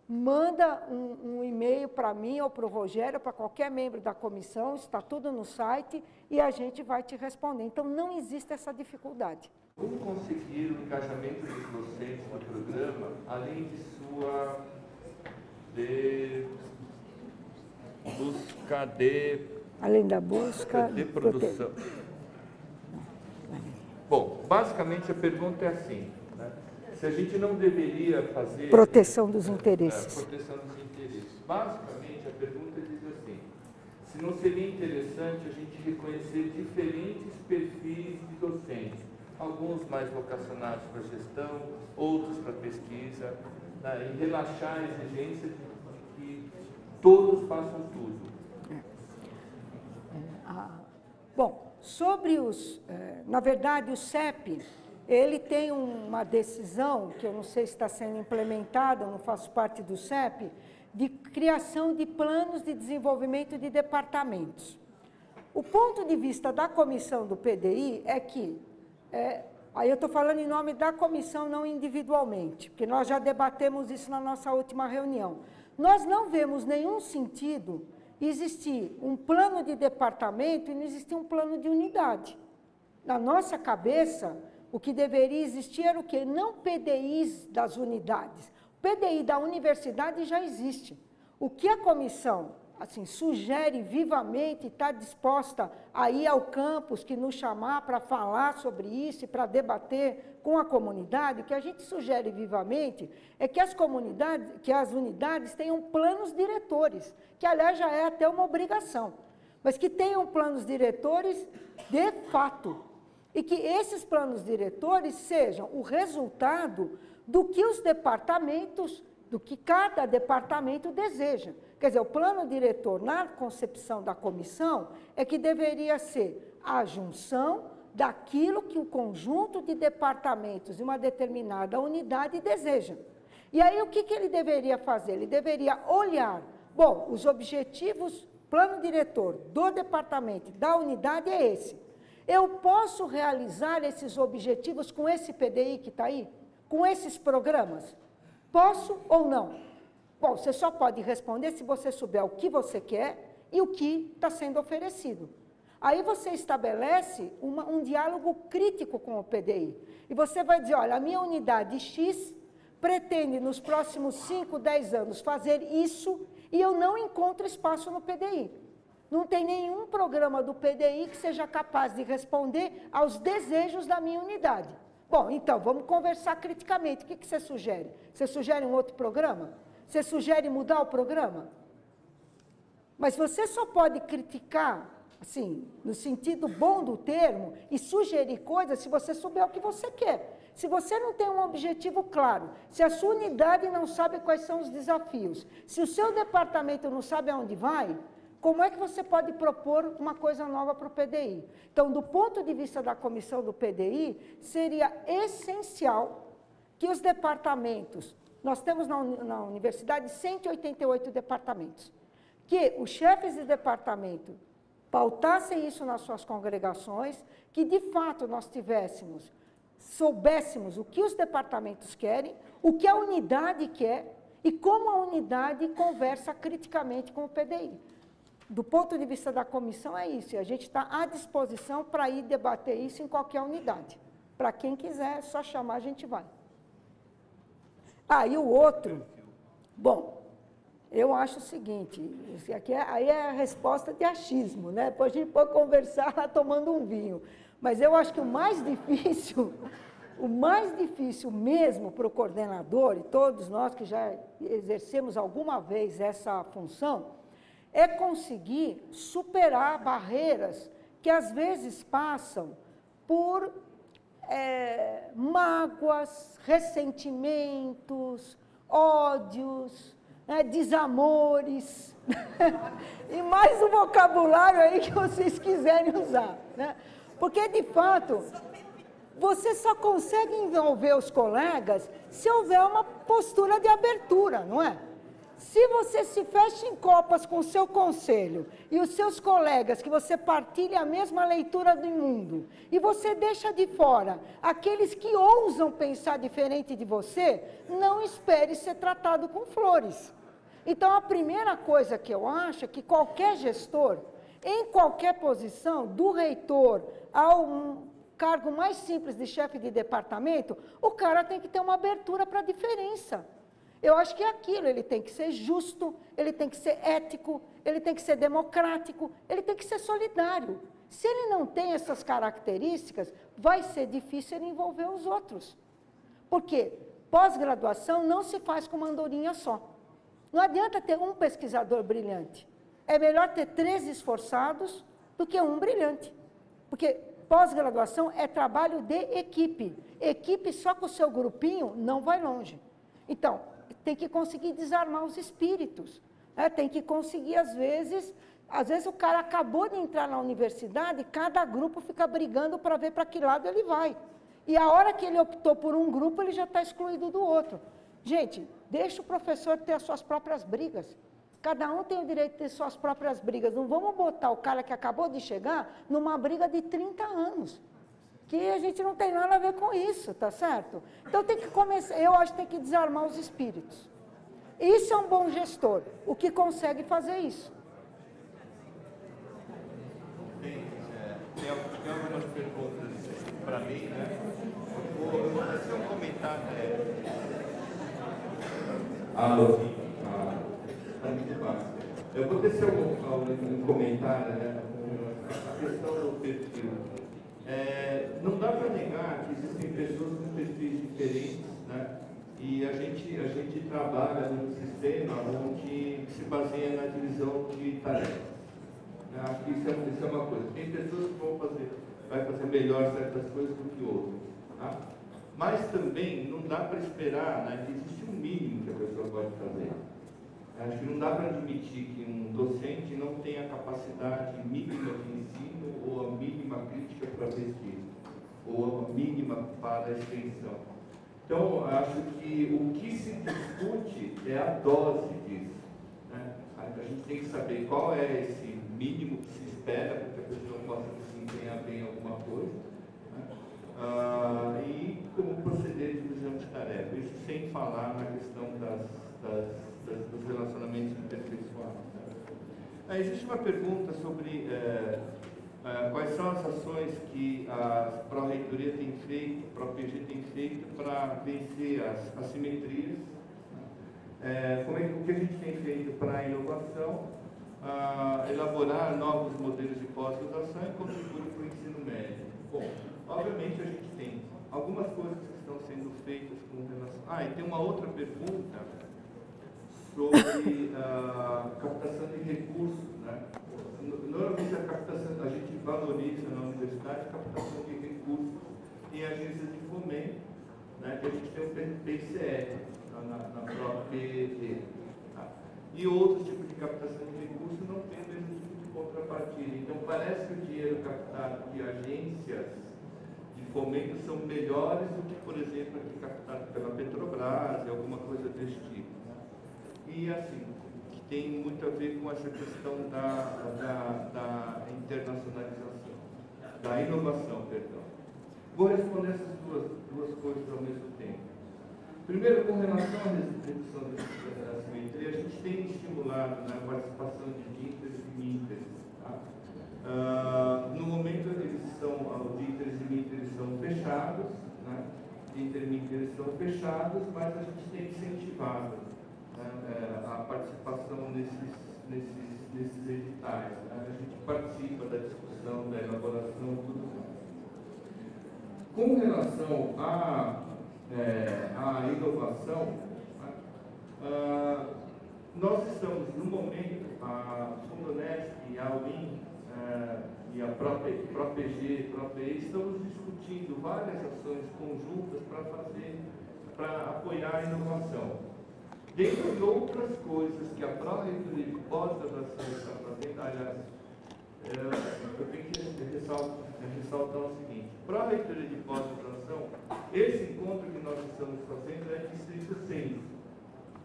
manda um e-mail para mim ou para o Rogério, para qualquer membro da comissão, está tudo no site, e a gente vai te responder. Então, não existe essa dificuldade. Como conseguir o engajamento dos docentes no programa, além de sua busca de... Além da busca... De produção. Bom, basicamente a pergunta é assim, né? Se a gente não deveria fazer... Proteção dos interesses. Proteção dos interesses. Basicamente, a pergunta diz assim, se não seria interessante a gente reconhecer diferentes perfis de docentes, alguns mais vocacionados para gestão, outros para pesquisa, né, e relaxar a exigência de que todos façam tudo. Bom, sobre os... na verdade, o CEP, ele tem uma decisão, que eu não sei se está sendo implementada, eu não faço parte do CEP, de criação de planos de desenvolvimento de departamentos. O ponto de vista da comissão do PDI é que... aí eu estou falando em nome da comissão, não individualmente, porque nós já debatemos isso na nossa última reunião. Nós não vemos nenhum sentido existir um plano de departamento e não existir um plano de unidade. Na nossa cabeça, o que deveria existir era o quê? Não PDIs das unidades. O PDI da universidade já existe. O que a comissão assim, sugere vivamente, está disposta a ir ao campus, que nos chamar para falar sobre isso e para debater com a comunidade, o que a gente sugere vivamente é que as comunidades, que as unidades tenham planos diretores, que aliás já é até uma obrigação, mas que tenham planos diretores de fato, e que esses planos diretores sejam o resultado do que os departamentos, do que cada departamento deseja. Quer dizer, o plano diretor, na concepção da comissão, é que deveria ser a junção daquilo que o conjunto de departamentos de uma determinada unidade deseja. E aí, o que ele deveria fazer? Ele deveria olhar, bom, os objetivos, plano diretor do departamento, da unidade é esse. Eu posso realizar esses objetivos com esse PDI que está aí? Com esses programas? Posso ou não? Bom, você só pode responder se você souber o que você quer e o que está sendo oferecido. Aí você estabelece um diálogo crítico com o PDI. E você vai dizer, olha, a minha unidade X pretende, nos próximos 5, 10 anos, fazer isso e eu não encontro espaço no PDI. Não tem nenhum programa do PDI que seja capaz de responder aos desejos da minha unidade. Bom, então, vamos conversar criticamente. O que você sugere? Você sugere um outro programa? Você sugere mudar o programa? Mas você só pode criticar, assim, no sentido bom do termo, e sugerir coisas se você souber o que você quer. Se você não tem um objetivo claro, se a sua unidade não sabe quais são os desafios, se o seu departamento não sabe aonde vai, como é que você pode propor uma coisa nova para o PDI? Então, do ponto de vista da comissão do PDI, seria essencial que os departamentos, nós temos na universidade 188 departamentos, que os chefes de departamento pautassem isso nas suas congregações, que de fato nós soubéssemos o que os departamentos querem, o que a unidade quer e como a unidade conversa criticamente com o PDI. Do ponto de vista da comissão é isso, e a gente está à disposição para ir debater isso em qualquer unidade. Para quem quiser, é só chamar, a gente vai. E o outro, bom, eu acho o seguinte, aí é a resposta de achismo, né? Depois a gente pode conversar lá tomando um vinho. Mas eu acho que o mais difícil mesmo para o coordenador, e todos nós que já exercemos alguma vez essa função, é conseguir superar barreiras que às vezes passam por mágoas, ressentimentos, ódios, desamores, e mais o vocabulário aí que vocês quiserem usar, né? Porque, de fato, você só consegue envolver os colegas se houver uma postura de abertura, não é? Se você se fecha em copas com o seu conselho e os seus colegas, que você partilha a mesma leitura do mundo, e você deixa de fora aqueles que ousam pensar diferente de você, não espere ser tratado com flores. Então, a primeira coisa que eu acho é que qualquer gestor, em qualquer posição, do reitor ao cargo mais simples de chefe de departamento, o cara tem que ter uma abertura para a diferença. Eu acho que é aquilo, ele tem que ser justo, ele tem que ser ético, ele tem que ser democrático, ele tem que ser solidário. Se ele não tem essas características, vai ser difícil ele envolver os outros. Porque pós-graduação não se faz com uma andorinha só. Não adianta ter um pesquisador brilhante. É melhor ter 3 esforçados do que um brilhante. Porque pós-graduação é trabalho de equipe. Equipe só com o seu grupinho não vai longe. Então, tem que conseguir desarmar os espíritos. Tem que conseguir, às vezes o cara acabou de entrar na universidade, cada grupo fica brigando para ver para que lado ele vai. E a hora que ele optou por um grupo, ele já está excluído do outro. Gente, deixa o professor ter as suas próprias brigas. Cada um tem o direito de ter suas próprias brigas. Não vamos botar o cara que acabou de chegar numa briga de 30 anos. Que a gente não tem nada a ver com isso, tá certo? Então tem que começar, eu acho que tem que desarmar os espíritos. Isso é um bom gestor, o que consegue fazer isso. Tem algumas perguntas para mim, né? Eu vou fazer um comentário. Está muito fácil. Eu vou tecer um comentário, né? A questão do perfil. Não dá para negar que existem pessoas com perfis diferentes, né? E a gente trabalha num sistema onde se baseia na divisão de tarefas. Acho que isso é uma coisa. Tem pessoas que vai fazer melhor certas coisas do que outras. Tá? Mas também não dá para esperar, né, que existe um mínimo que a pessoa pode fazer. Acho que não dá para admitir que um docente não tenha a capacidade mínima de ensino ou a mínima crítica para pesquisa, ou a mínima para a extensão. Então, acho que o que se discute é a dose disso. Né? A gente tem que saber qual é esse mínimo que se espera para que a pessoa possa desempenhar bem alguma coisa, né? E como proceder de divisão de tarefa. Isso sem falar na questão dos relacionamentos interpessoais. Existe uma pergunta sobre quais são as ações que a Pró-Reitoria tem feito, a Pró-PG tem feito para vencer as assimetrias, o que a gente tem feito para a inovação, elaborar novos modelos de pós-graduação e contribuir para o ensino médio. Bom, obviamente a gente tem algumas coisas que estão sendo feitas com relação... e tem uma outra pergunta sobre captação de recursos, né? Normalmente a gente valoriza na universidade a captação de recursos em agências de fomento, né? Que a gente tem o PCE na própria PEG, tá? E outros tipos de captação de recursos não tem o mesmo tipo de contrapartida. Então parece que o dinheiro captado de agências de fomento são melhores do que, por exemplo, aqui captado pela Petrobras e alguma coisa desse tipo. E assim, que tem muito a ver com essa questão da internacionalização, da inovação, perdão. Vou responder essas duas coisas ao mesmo tempo. Primeiro, com relação à redução da assimetria, a gente tem estimulado a participação de DINTERs e MINTERs. Tá? No momento, o DINTERs e MINTERs são fechados, né? DINTER e MINTERs são fechados, mas a gente tem incentivado a participação nesses editais. Né? A gente participa da discussão, da elaboração, tudo mais. Com relação à inovação, nós estamos, no momento, a Fundonesc e a UIN e a própria EG, estamos discutindo várias ações conjuntas para apoiar a inovação. Dentre outras coisas que a Pró-Reitoria de Pós-Graduação está fazendo, aliás, eu tenho que ressaltar o seguinte: Pró-Reitoria de Pós-Graduação, esse encontro que nós estamos fazendo é distrito centro,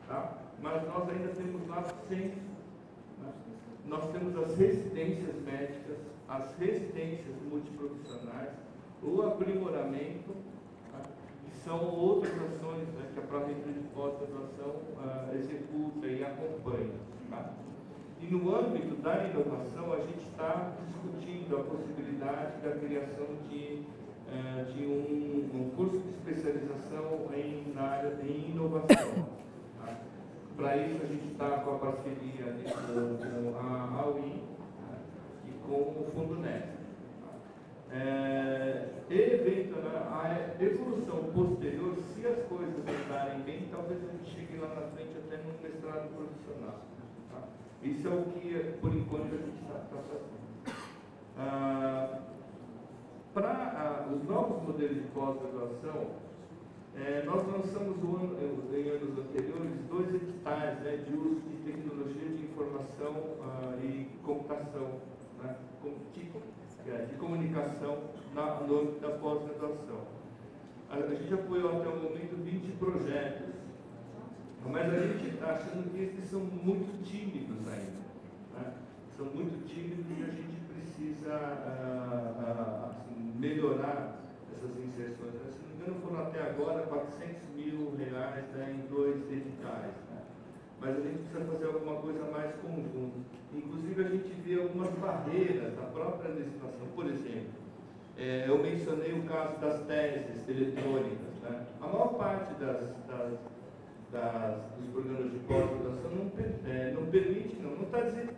tá? Mas nós ainda temos lá centro, né? Nós temos as residências médicas, as residências multiprofissionais, o aprimoramento, tá? Que são outras ações, né, que a Pró-Reitoria de Pós-Graduação executa e acompanha, tá? E no âmbito da inovação, a gente está discutindo a possibilidade da criação de um curso de especialização na área de inovação. Tá? Para isso, a gente está com a parceria com a AUI, tá? E com o Fundo NET. Tá? A evolução posterior, se as coisas andarem bem, talvez a gente chegue lá na frente até no mestrado profissional. Tá? Isso é o que, por enquanto, a gente está fazendo. Para os novos modelos de pós-graduação, nós lançamos em anos anteriores 2 editais, né, de uso de tecnologia de informação e computação, né, de comunicação no âmbito da pós-graduação. A gente apoiou até o momento 20 projetos, mas a gente está achando que esses são muito tímidos ainda. Né? São muito tímidos e a gente precisa melhorar essas inserções. Se não me engano, foram até agora R$400 mil, né, em 2 editais. Né? Mas a gente precisa fazer alguma coisa mais conjunta. Inclusive, a gente vê algumas barreiras na própria legislação. Por exemplo, eu mencionei o caso das teses eletrônicas. Né? A maior parte dos programas de pós-graduação não permite, não está dito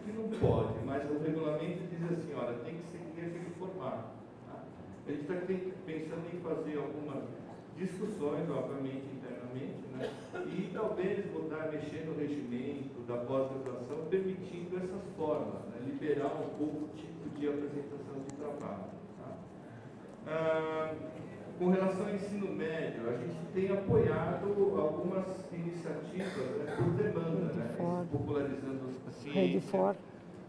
que não pode, mas o regulamento diz assim, olha, tem que seguir aquele formato. Tá? A gente está pensando em fazer algumas discussões, obviamente, internamente, né? E talvez mexer no regimento da pós-graduação, permitindo essas formas, né? Liberar um pouco o tipo de apresentação de trabalho. Tá? Com relação ao ensino médio, a gente tem apoiado algumas iniciativas, né, por demanda, né, popularizando a ciência.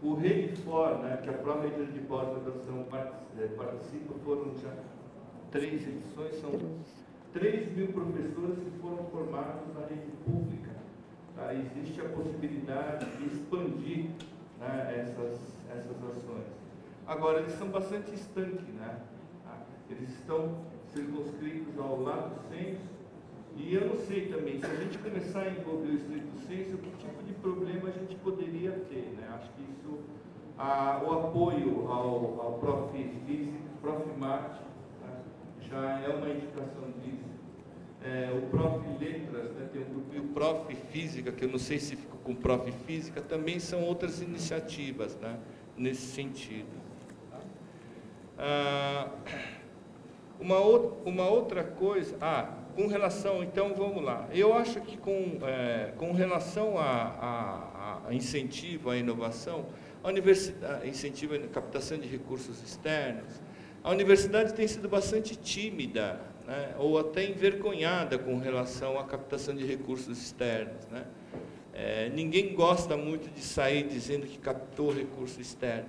O REDFOR, né, que a própria Reitoria de Pós-Graduação participa, foram já 3 edições, são 3 mil professores que foram formados na rede pública. Tá? Existe a possibilidade de expandir, né, essas ações. Agora, eles são bastante estanques, né? Eles estão circunscritos ao lado senso, e eu não sei também, se a gente começar a envolver o estrito senso, que tipo de problema a gente poderia ter, né? Acho que isso, o apoio ao Prof. Física, Prof. Mate, né, já é uma indicação disso. O Prof. Letras, né, tem um grupo, e o Prof. Física, que eu não sei se fica com o Prof. Física, também são outras iniciativas, né, nesse sentido. Tá? Uma outra coisa, com relação, então vamos lá, eu acho que com relação a incentivo à inovação, a universidade, incentivo à captação de recursos externos, a universidade tem sido bastante tímida, né, ou até envergonhada com relação à captação de recursos externos. Né? Ninguém gosta muito de sair dizendo que captou recurso externo.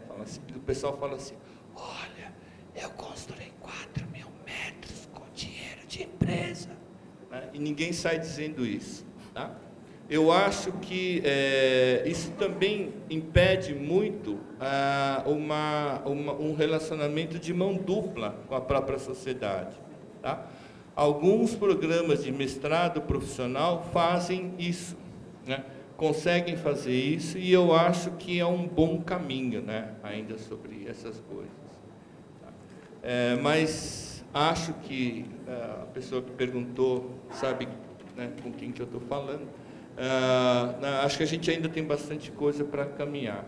O pessoal fala assim, olha, eu construí 4 mil metros com dinheiro de empresa. Né? E ninguém sai dizendo isso. Tá? Eu acho que isso também impede muito um relacionamento de mão dupla com a própria sociedade. Tá? Alguns programas de mestrado profissional fazem isso, né? Conseguem fazer isso, e eu acho que é um bom caminho, né? Ainda sobre essas coisas. Mas acho que a pessoa que perguntou sabe, né, com quem que eu estou falando. Acho que a gente ainda tem bastante coisa para caminhar.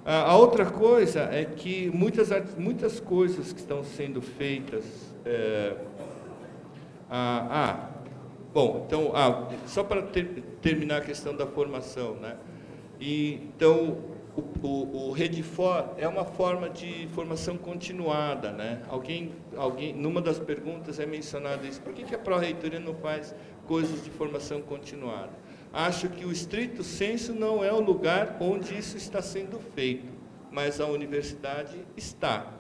A outra coisa é que muitas coisas que estão sendo feitas... bom, então, só para terminar a questão da formação, né? Então, o Redifor é uma forma de formação continuada, né? Alguém, numa das perguntas é mencionado isso. Por que a Pró-Reitoria não faz coisas de formação continuada? Acho que o estrito sensu não é o lugar onde isso está sendo feito, mas a universidade está.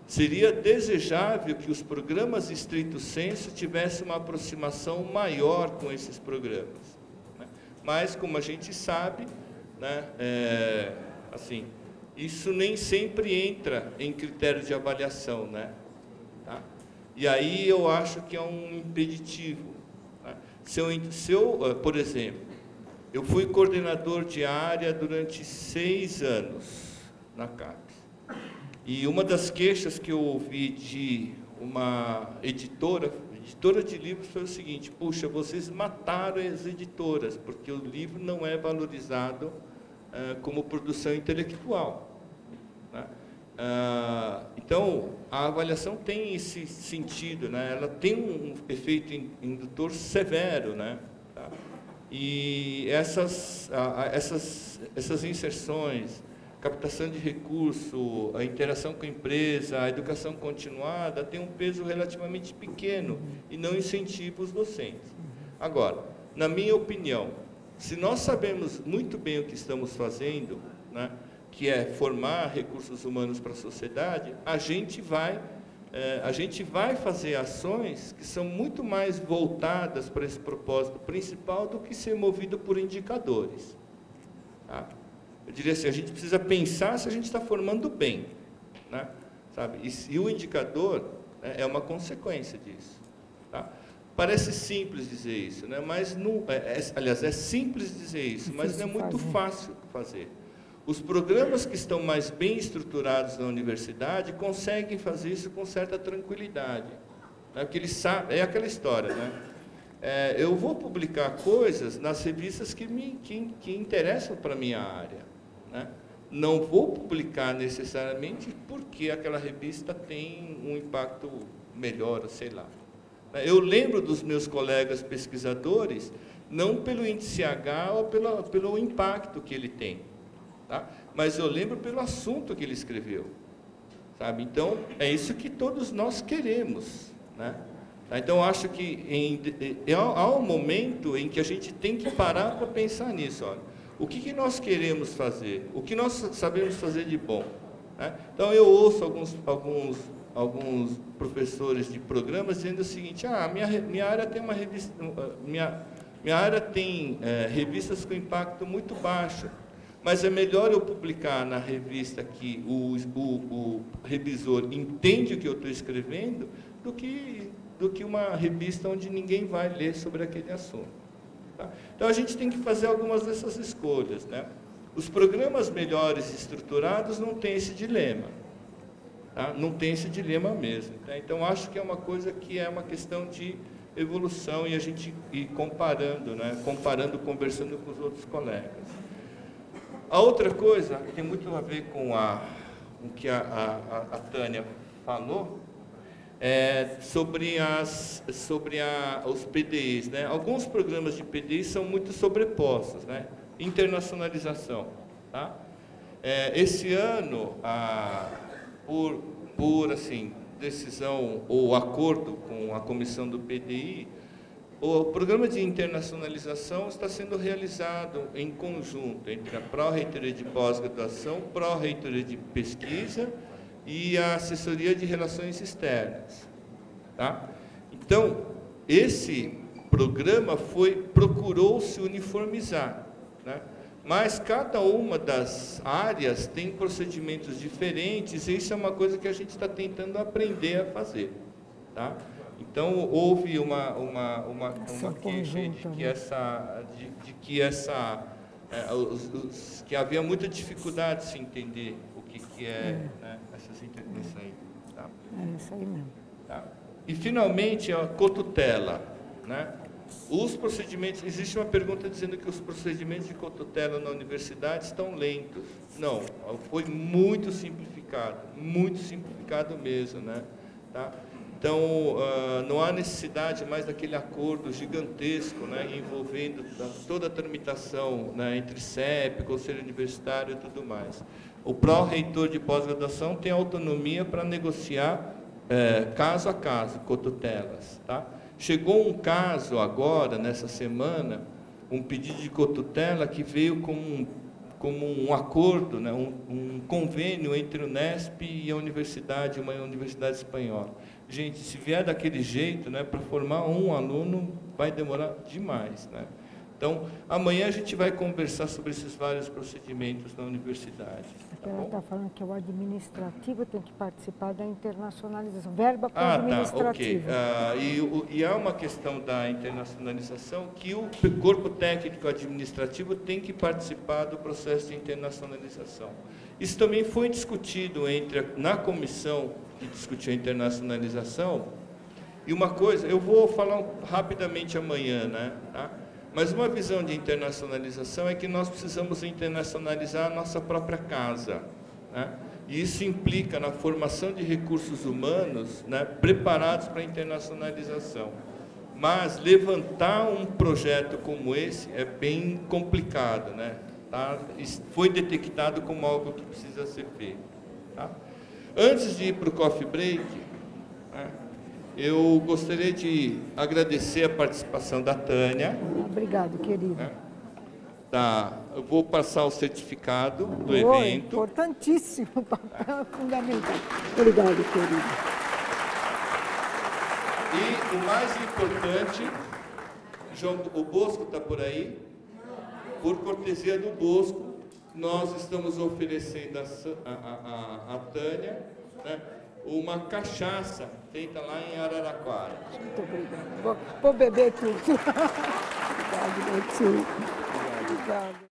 Seria desejável que os programas estrito sensu tivessem uma aproximação maior com esses programas, né? Mas, como a gente sabe, né, assim, isso nem sempre entra em critério de avaliação, né? Tá? E aí eu acho que é um impeditivo, né? Por exemplo, eu fui coordenador de área durante 6 anos na CAPES. E uma das queixas que eu ouvi de uma editora de livros foi o seguinte: puxa, vocês mataram as editoras, porque o livro não é valorizado como produção intelectual, né? Então, a avaliação tem esse sentido, né? Ela tem um efeito indutor severo, né? Tá? E essas inserções, captação de recurso, a interação com a empresa, a educação continuada, tem um peso relativamente pequeno e não incentiva os docentes. Agora, na minha opinião, se nós sabemos muito bem o que estamos fazendo, né, que é formar recursos humanos para a sociedade, a gente vai fazer ações que são muito mais voltadas para esse propósito principal do que ser movido por indicadores. Tá? Eu diria assim, a gente precisa pensar se a gente está formando bem, né? Sabe? E o indicador, né, é uma consequência disso. Tá? Parece simples dizer isso, né? Mas não, aliás, é simples dizer isso, mas não é muito fácil fazer. Os programas que estão mais bem estruturados na universidade conseguem fazer isso com certa tranquilidade, né? Porque eles sabem, é aquela história, né? Eu vou publicar coisas nas revistas que interessam para a minha área, né? Não vou publicar necessariamente porque aquela revista tem um impacto melhor, sei lá. Eu lembro dos meus colegas pesquisadores, não pelo índice H ou pelo impacto que ele tem, tá? Mas eu lembro pelo assunto que ele escreveu, sabe? Então, é isso que todos nós queremos, né? Então, acho que há um momento em que a gente tem que parar para pensar nisso. Olha, o que nós queremos fazer? O que nós sabemos fazer de bom, né? Então, eu ouço alguns professores de programas dizendo o seguinte: minha área tem uma revista, minha área tem revistas com impacto muito baixo, mas é melhor eu publicar na revista que o revisor entende o que eu estou escrevendo do que uma revista onde ninguém vai ler sobre aquele assunto. Tá? Então, a gente tem que fazer algumas dessas escolhas, né? Os programas melhores estruturados não têm esse dilema. Tá? Não tem esse dilema mesmo. Tá? Então, acho que é uma coisa que é uma questão de evolução e a gente ir comparando, né? Conversando com os outros colegas. A outra coisa, que tem muito a ver com o que a Tânia falou, é sobre os PDIs, né? Alguns programas de PDI são muito sobrepostos, né? Internacionalização. Tá? Esse ano, por assim, decisão ou acordo com a comissão do PDI, o programa de internacionalização está sendo realizado em conjunto entre a Pró-Reitoria de Pós-Graduação, Pró-Reitoria de Pesquisa e a Assessoria de Relações Externas. Tá? Então, esse programa procurou se uniformizar, né? Mas cada uma das áreas tem procedimentos diferentes, e isso é uma coisa que a gente está tentando aprender a fazer. Tá? Então, houve uma queixa de que havia muita dificuldade de se entender o que é, né, essas intervenções. Tá? É isso aí mesmo. Tá? E, finalmente, a cotutela, né? Os procedimentos, existe uma pergunta dizendo que os procedimentos de cotutela na universidade estão lentos. Não, foi muito simplificado mesmo, né? Tá? Então, não há necessidade mais daquele acordo gigantesco, né, envolvendo toda a tramitação, né, entre CEP, Conselho Universitário e tudo mais. O pró-reitor de pós-graduação tem autonomia para negociar caso a caso, cotutelas. Tá? Chegou um caso agora, nessa semana, um pedido de cotutela que veio como um acordo, né, um convênio entre o Unesp e a universidade, uma universidade espanhola. Gente, se vier daquele jeito, né, para formar um aluno, vai demorar demais, né? Então, amanhã a gente vai conversar sobre esses vários procedimentos na universidade. Tá, ela está falando que o administrativo tem que participar da internacionalização, verba para o administrativo. Tá, ok. E há uma questão da internacionalização que o corpo técnico administrativo tem que participar do processo de internacionalização. Isso também foi discutido na comissão que discutiu a internacionalização. E uma coisa, eu vou falar rapidamente amanhã, né? Tá? Mas uma visão de internacionalização é que nós precisamos internacionalizar a nossa própria casa, né? E isso implica na formação de recursos humanos, né, preparados para a internacionalização. Mas levantar um projeto como esse é bem complicado, né? Tá? Foi detectado como algo que precisa ser feito. Tá? Antes de ir para o coffee break, né, eu gostaria de agradecer a participação da Tânia. Obrigado, querido. Tá, eu vou passar o certificado do evento. Importantíssimo, papel fundamental. Obrigado, querido. E o mais importante, João, o Bosco está por aí? Por cortesia do Bosco, nós estamos oferecendo a Tânia, né, uma cachaça feita lá em Araraquara. Muito obrigada. Vou beber tudo. Obrigado, meu tio. Obrigado.